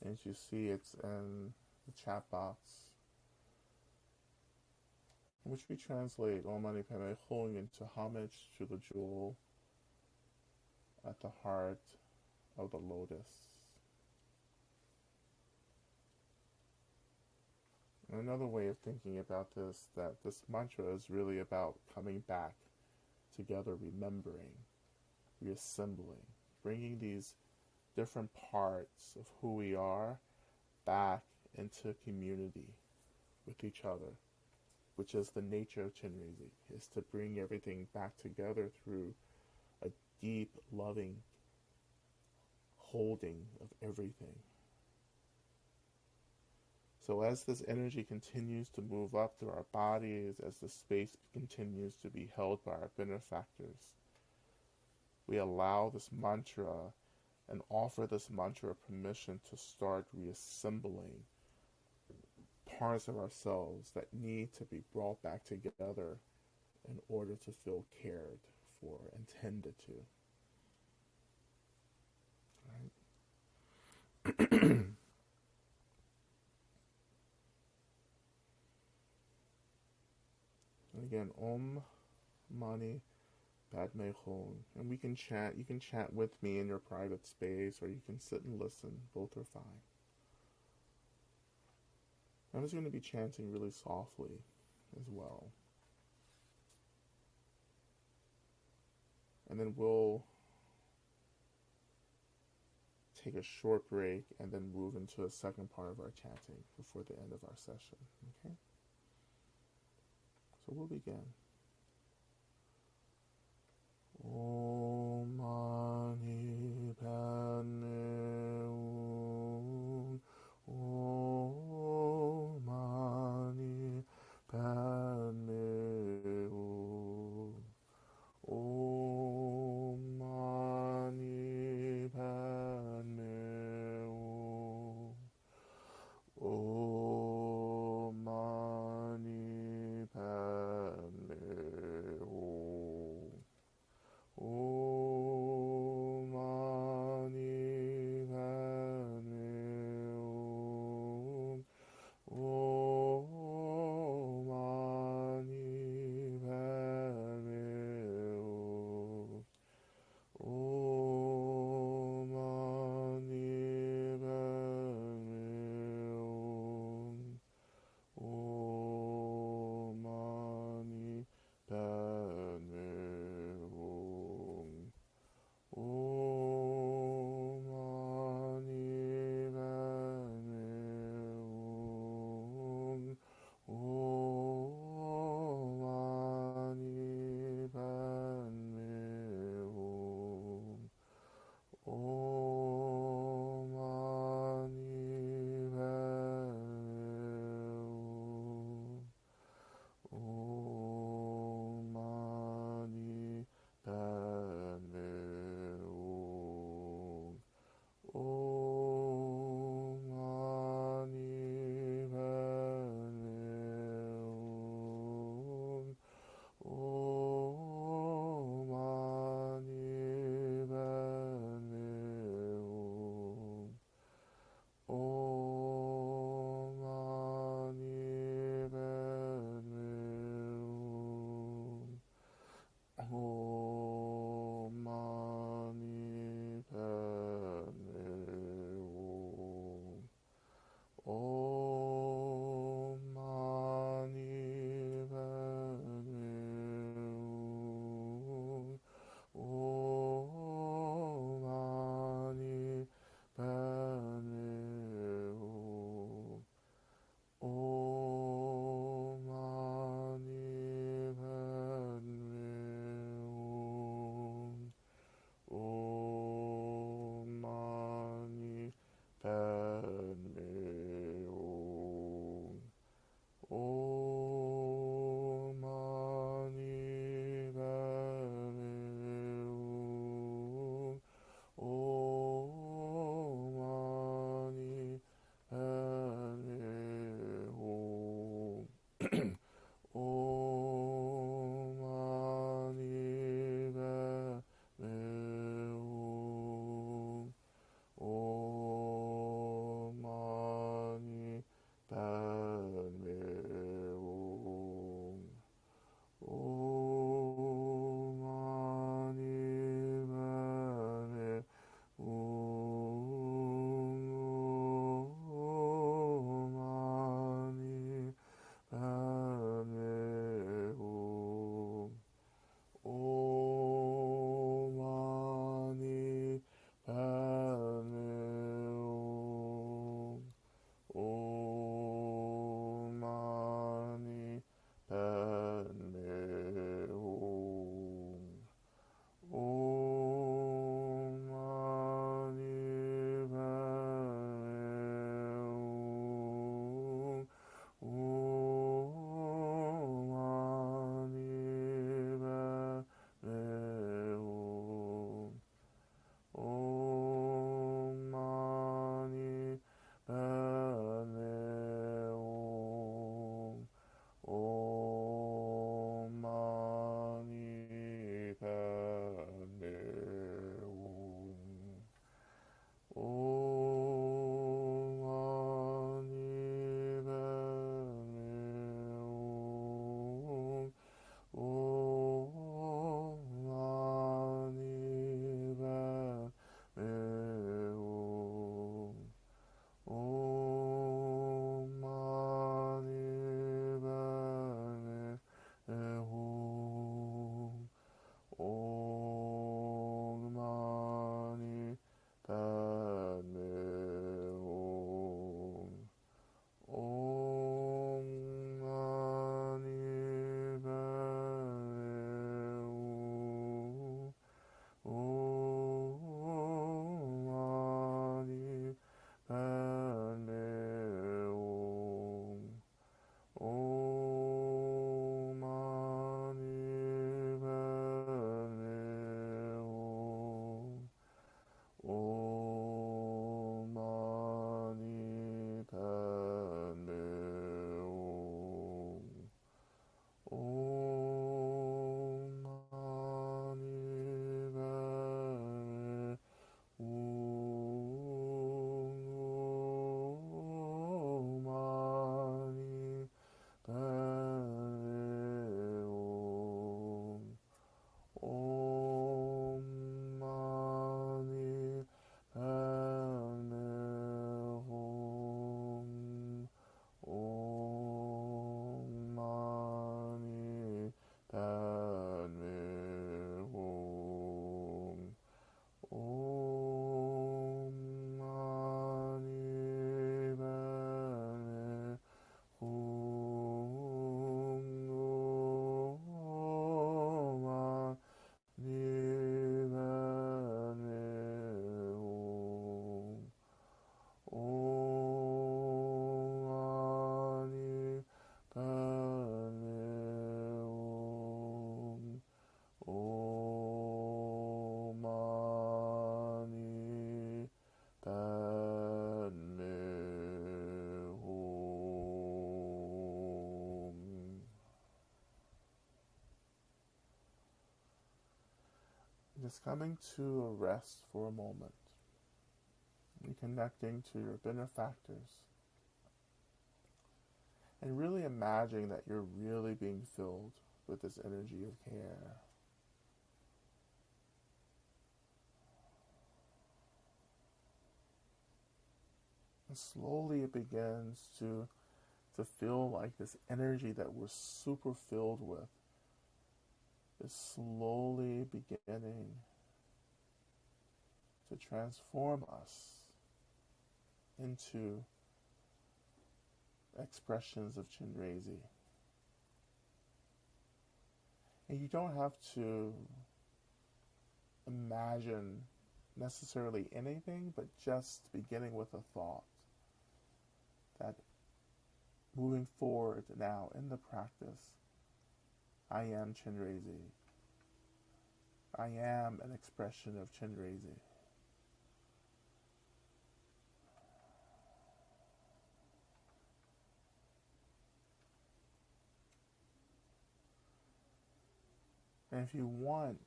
As you see, it's in the chat box, which we translate Om Mani Padme Hum into homage to the jewel at the heart of the lotus. Another way of thinking about this, that this mantra is really about coming back together, remembering, reassembling, bringing these different parts of who we are back into community with each other, which is the nature of Chenrezig, is to bring everything back together through a deep, loving holding of everything. So as this energy continues to move up through our bodies, as the space continues to be held by our benefactors, we allow this mantra and offer this mantra permission to start reassembling parts of ourselves that need to be brought back together in order to feel cared for and tended to. Right? And again, Om Mani Padme Hum. And we can chant. You can chant with me in your private space, or you can sit and listen. Both are fine. I'm just going to be chanting really softly as well. And then we'll take a short break and then move into a second part of our chanting before the end of our session. Okay? So we'll begin. Om Mani Padme Hum. Om Mani Padme Hum. Om Mani Padme Hum. Om Mani Padme Hum. Om Mani Om. Om Mani Padme Om. Om Mani Padme Om. Om Mani Padme Om. Om Mani Padme Om. Om Mani Padme Om. Om Mani Padme Om. Om Mani Padme Om. Om Mani Padme Om. Om Mani Padme Om. Om Mani Padme Om. Mani Padme Om. Om Mani Padme Om. Om Mani Padme Om. Om Mani Padme Om. Om Mani Padme Om. Om Mani Padme Om. Om Mani Padme Om. Just coming to a rest for a moment, reconnecting to your benefactors, and really imagining that you're really being filled with this energy of care. And slowly it begins to feel like this energy that we're super filled with is slowly beginning to transform us into expressions of Chenrezig. And you don't have to imagine necessarily anything, but just beginning with a thought that moving forward now in the practice, I am Chenrezig. I am an expression of Chenrezig. And if you want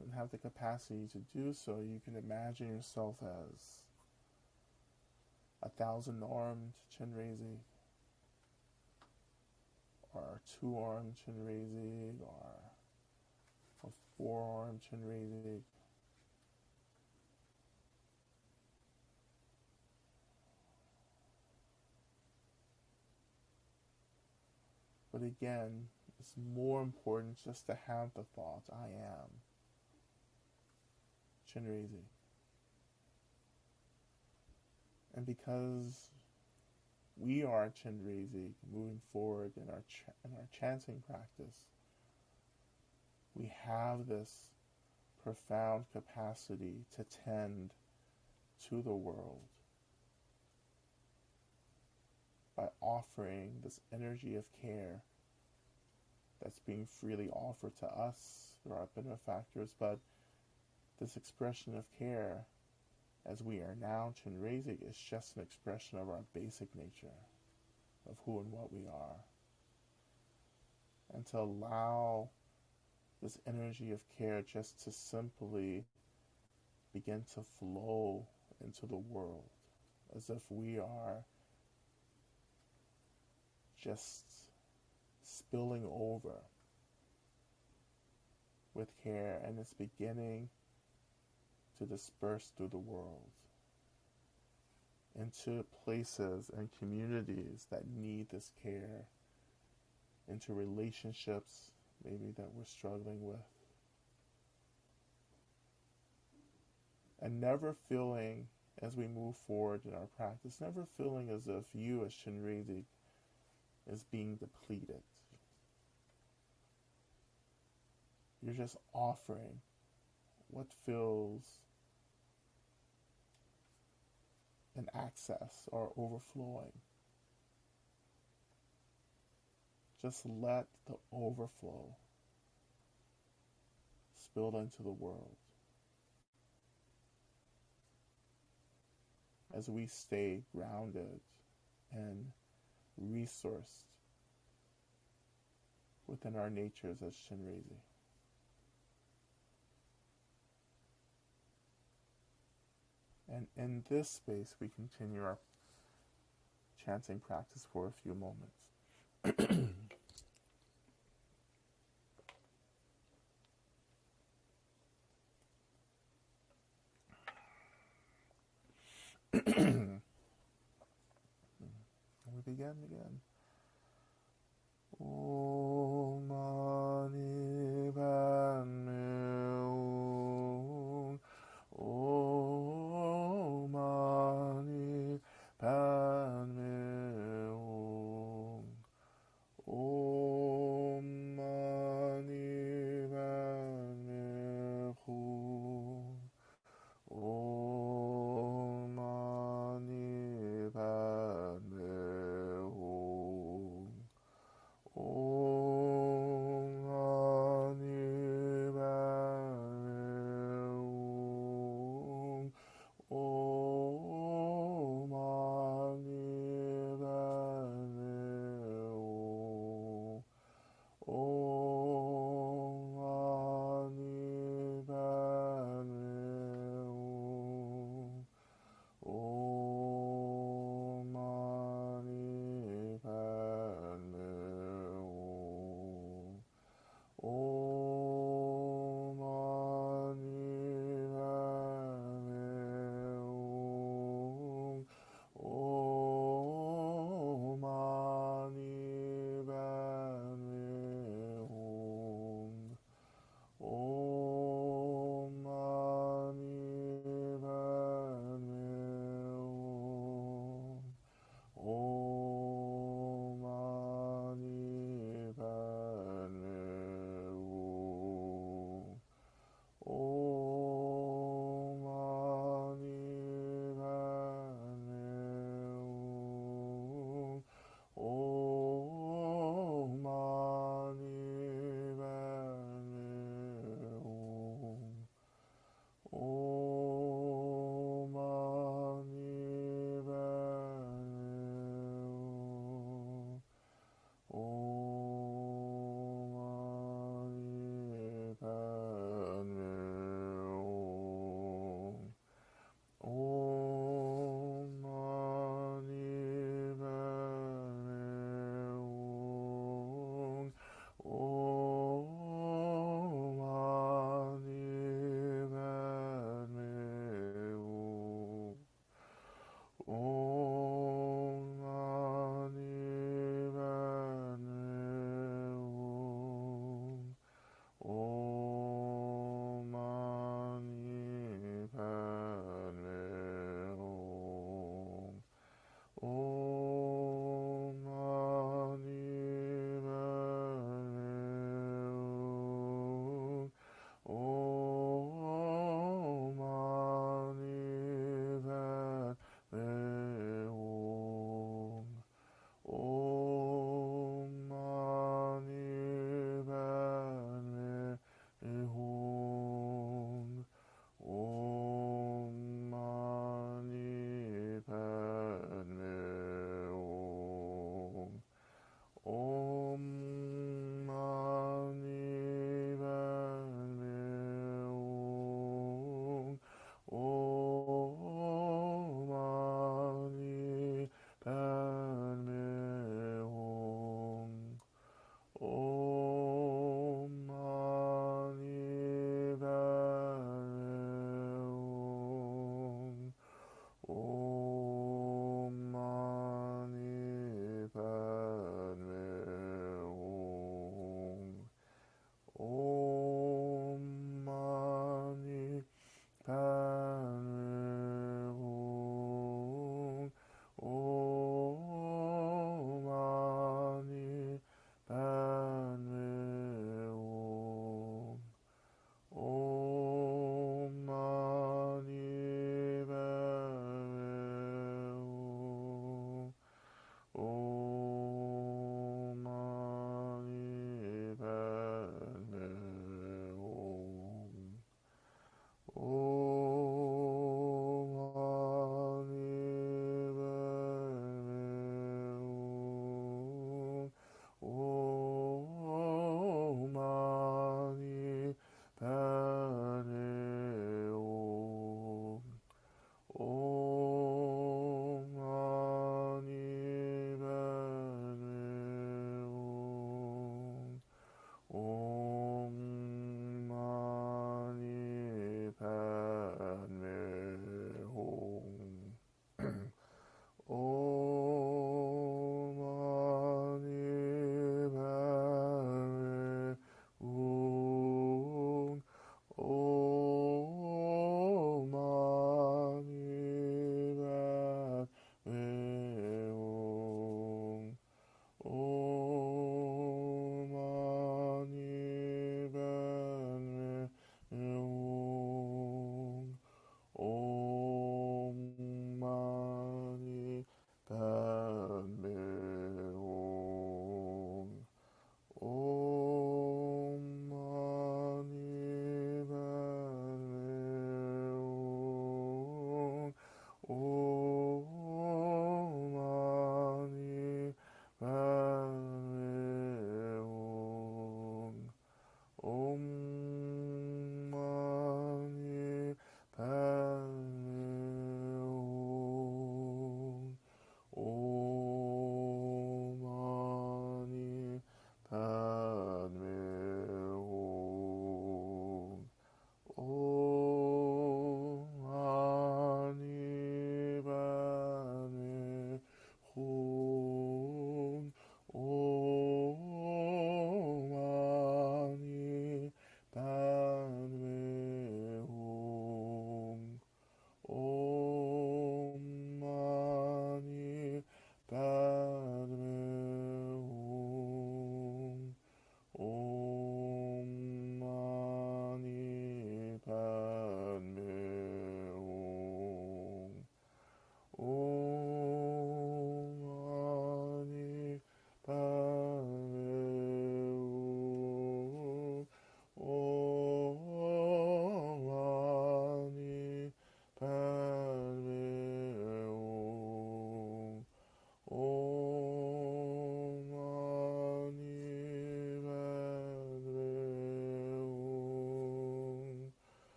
and have the capacity to do so, you can imagine yourself as 1,000-armed Chenrezig, or a 2-armed Chenrezig, or a 4-armed Chenrezig. But again, it's more important just to have the thought, I am Chenrezig. And because we are Chenrezig moving forward in our chanting practice, we have this profound capacity to tend to the world by offering this energy of care that's being freely offered to us through our benefactors, but this expression of care as we are now, Chenrezig is just an expression of our basic nature, of who and what we are. And to allow this energy of care just to simply begin to flow into the world, as if we are just spilling over with care, and it's beginning to disperse through the world into places and communities that need this care, into relationships maybe that we're struggling with, and never feeling, as we move forward in our practice, never feeling as if you as Chenrezig is being depleted. You're just offering what feels an access or overflowing. Just let the overflow spill into the world as we stay grounded and resourced within our natures as Chenrezig. And in this space, we continue our chanting practice for a few moments. We begin again. Om Mani Padme Hum. Om Mani Padme Hum. Om Mani Padme Hum. Om Mani Padme Hum. Om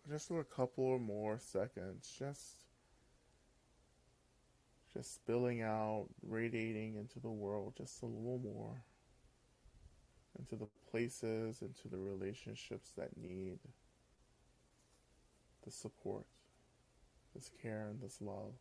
just for a couple or more seconds, just spilling out, radiating into the world just a little more, into the places, into the relationships that need the support, this care, and this love.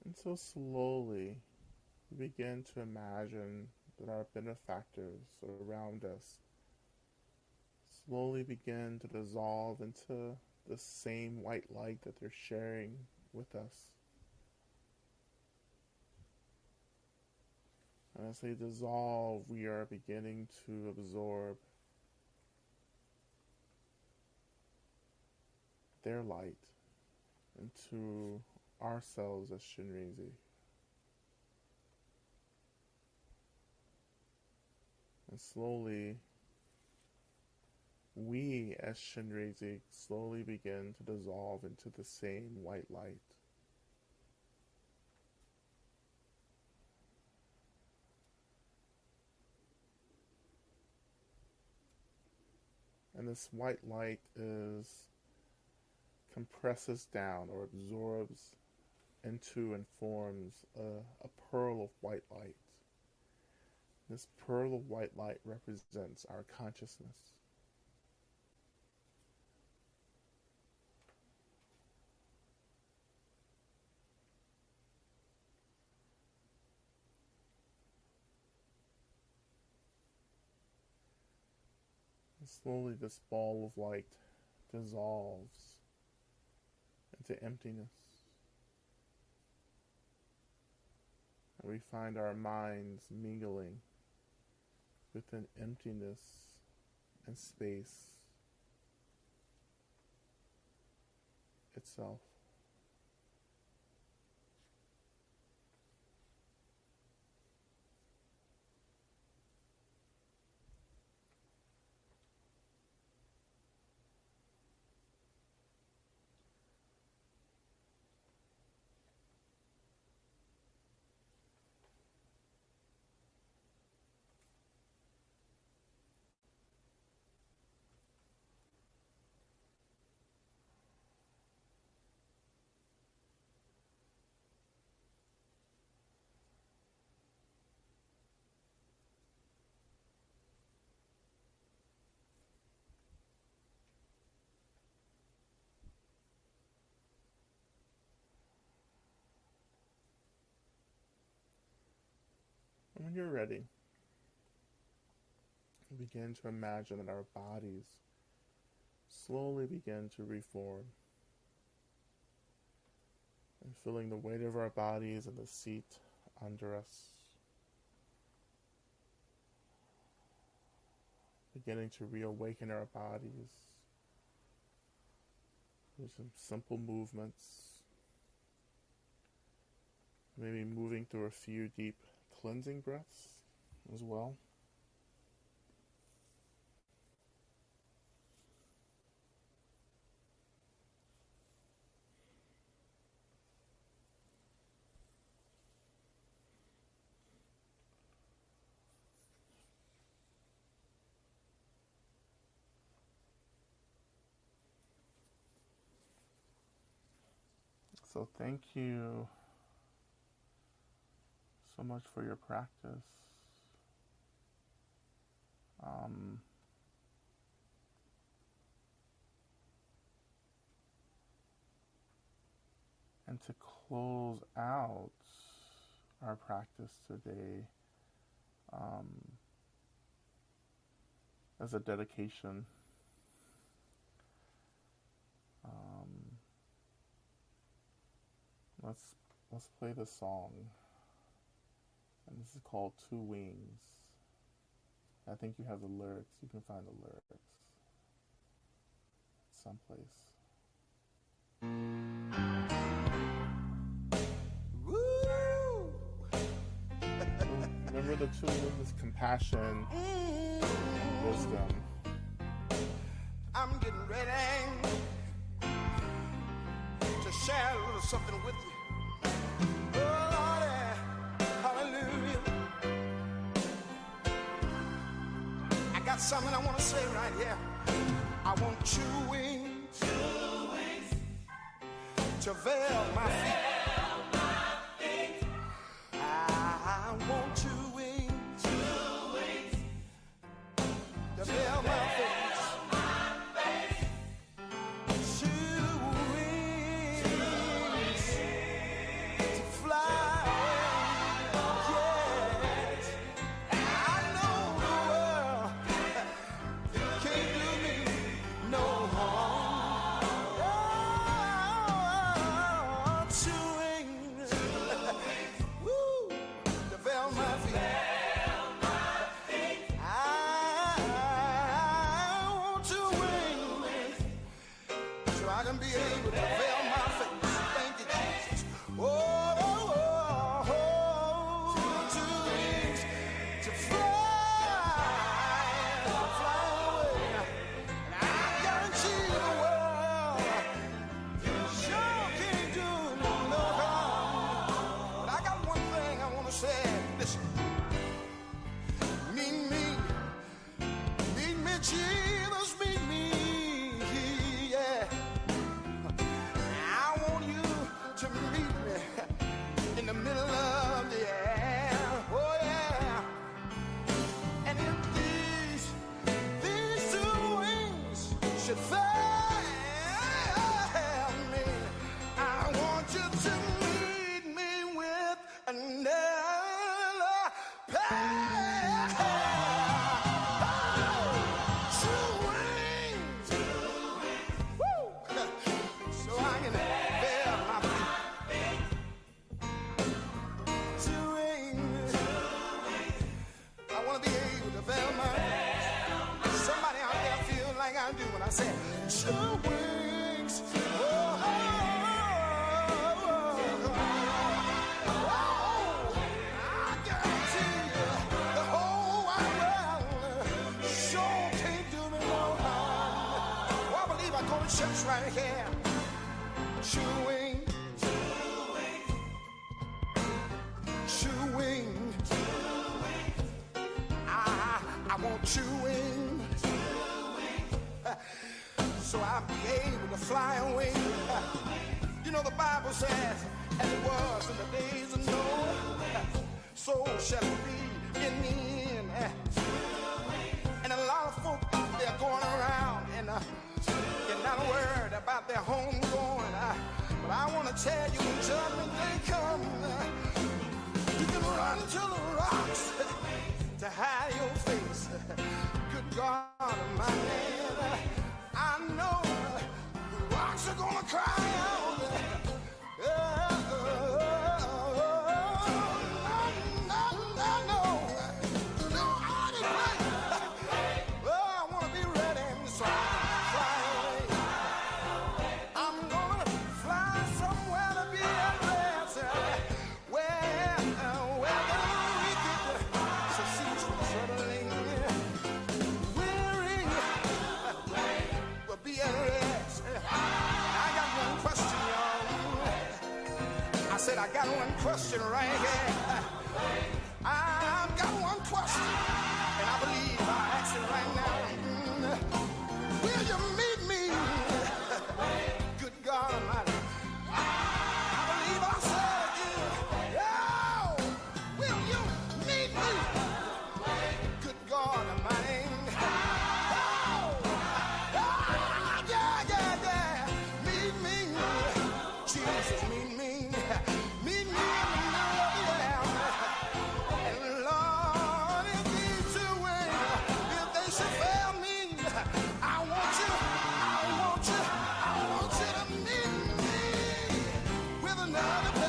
And so slowly, we begin to imagine that our benefactors around us slowly begin to dissolve into the same white light that they're sharing with us. And as they dissolve, we are beginning to absorb their light into ourselves as Chenrezig. And slowly, we as Chenrezig slowly begin to dissolve into the same white light. And this white light compresses down or absorbs into and forms a pearl of white light. This pearl of white light represents our consciousness. And slowly this ball of light dissolves into emptiness. And we find our minds mingling with an emptiness and space itself. And when you're ready, begin to imagine that our bodies slowly begin to reform. And feeling the weight of our bodies and the seat under us. Beginning to reawaken our bodies with some simple movements. Maybe moving through a few deep cleansing breaths as well. So thank you so much for your practice. And to close out our practice today, as a dedication, Let's let's play this song. And this is called Two Wings. I think you have the lyrics. You can find the lyrics someplace.
Woo!
Remember the two wings: compassion and wisdom.
I'm getting ready to share a little something with you. Oh, Lord, hallelujah. I got something I want to say right here. I want 2 wings, to veil my feet. I want 2 wings, to veil my feet. Right here, 2 wings, 2 wings. I want 2 wings, so I'll be able to fly away. You know the Bible says, as it was in the days of Noah, so shall it be in the end. And a lot of folk they're going around and you're not worried about their home going. But I want to tell you, when judgment day comes, you can run to the rocks to hide your face. Good God Almighty, I know the rocks are gonna cry out. I got one question right here. I've got one question, and I believe I'll ask it right now. Will you meet me? Good God Almighty. I believe I'll say it again. Oh, will you meet me? Good God Almighty. Oh, yeah. Meet me. Jesus, meet me. I want you to meet me with another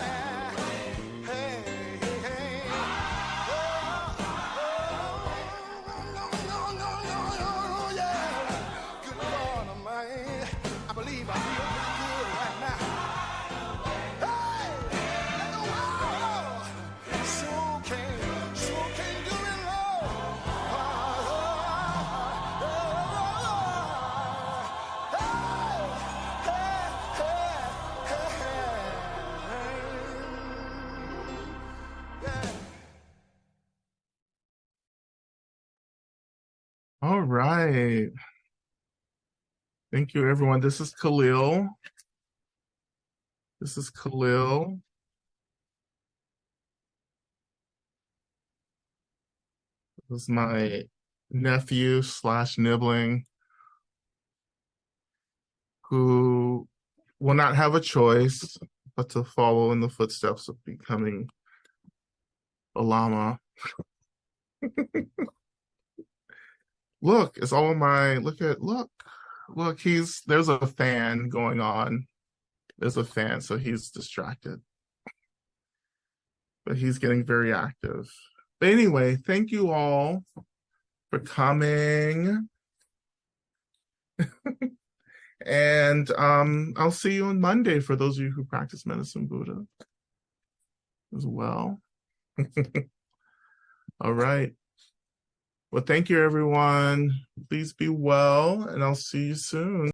right. Thank you, everyone. This is Khalil. This is Khalil. This is my nephew slash nibbling who will not have a choice but to follow in the footsteps of becoming a Lama. Look, it's all my look, there's a fan going on. There's a fan, so he's distracted. But he's getting very active. But anyway, thank you all for coming. And I'll see you on Monday for those of you who practice medicine Buddha as well. All right. Well, thank you, everyone. Please be well, and I'll see you soon.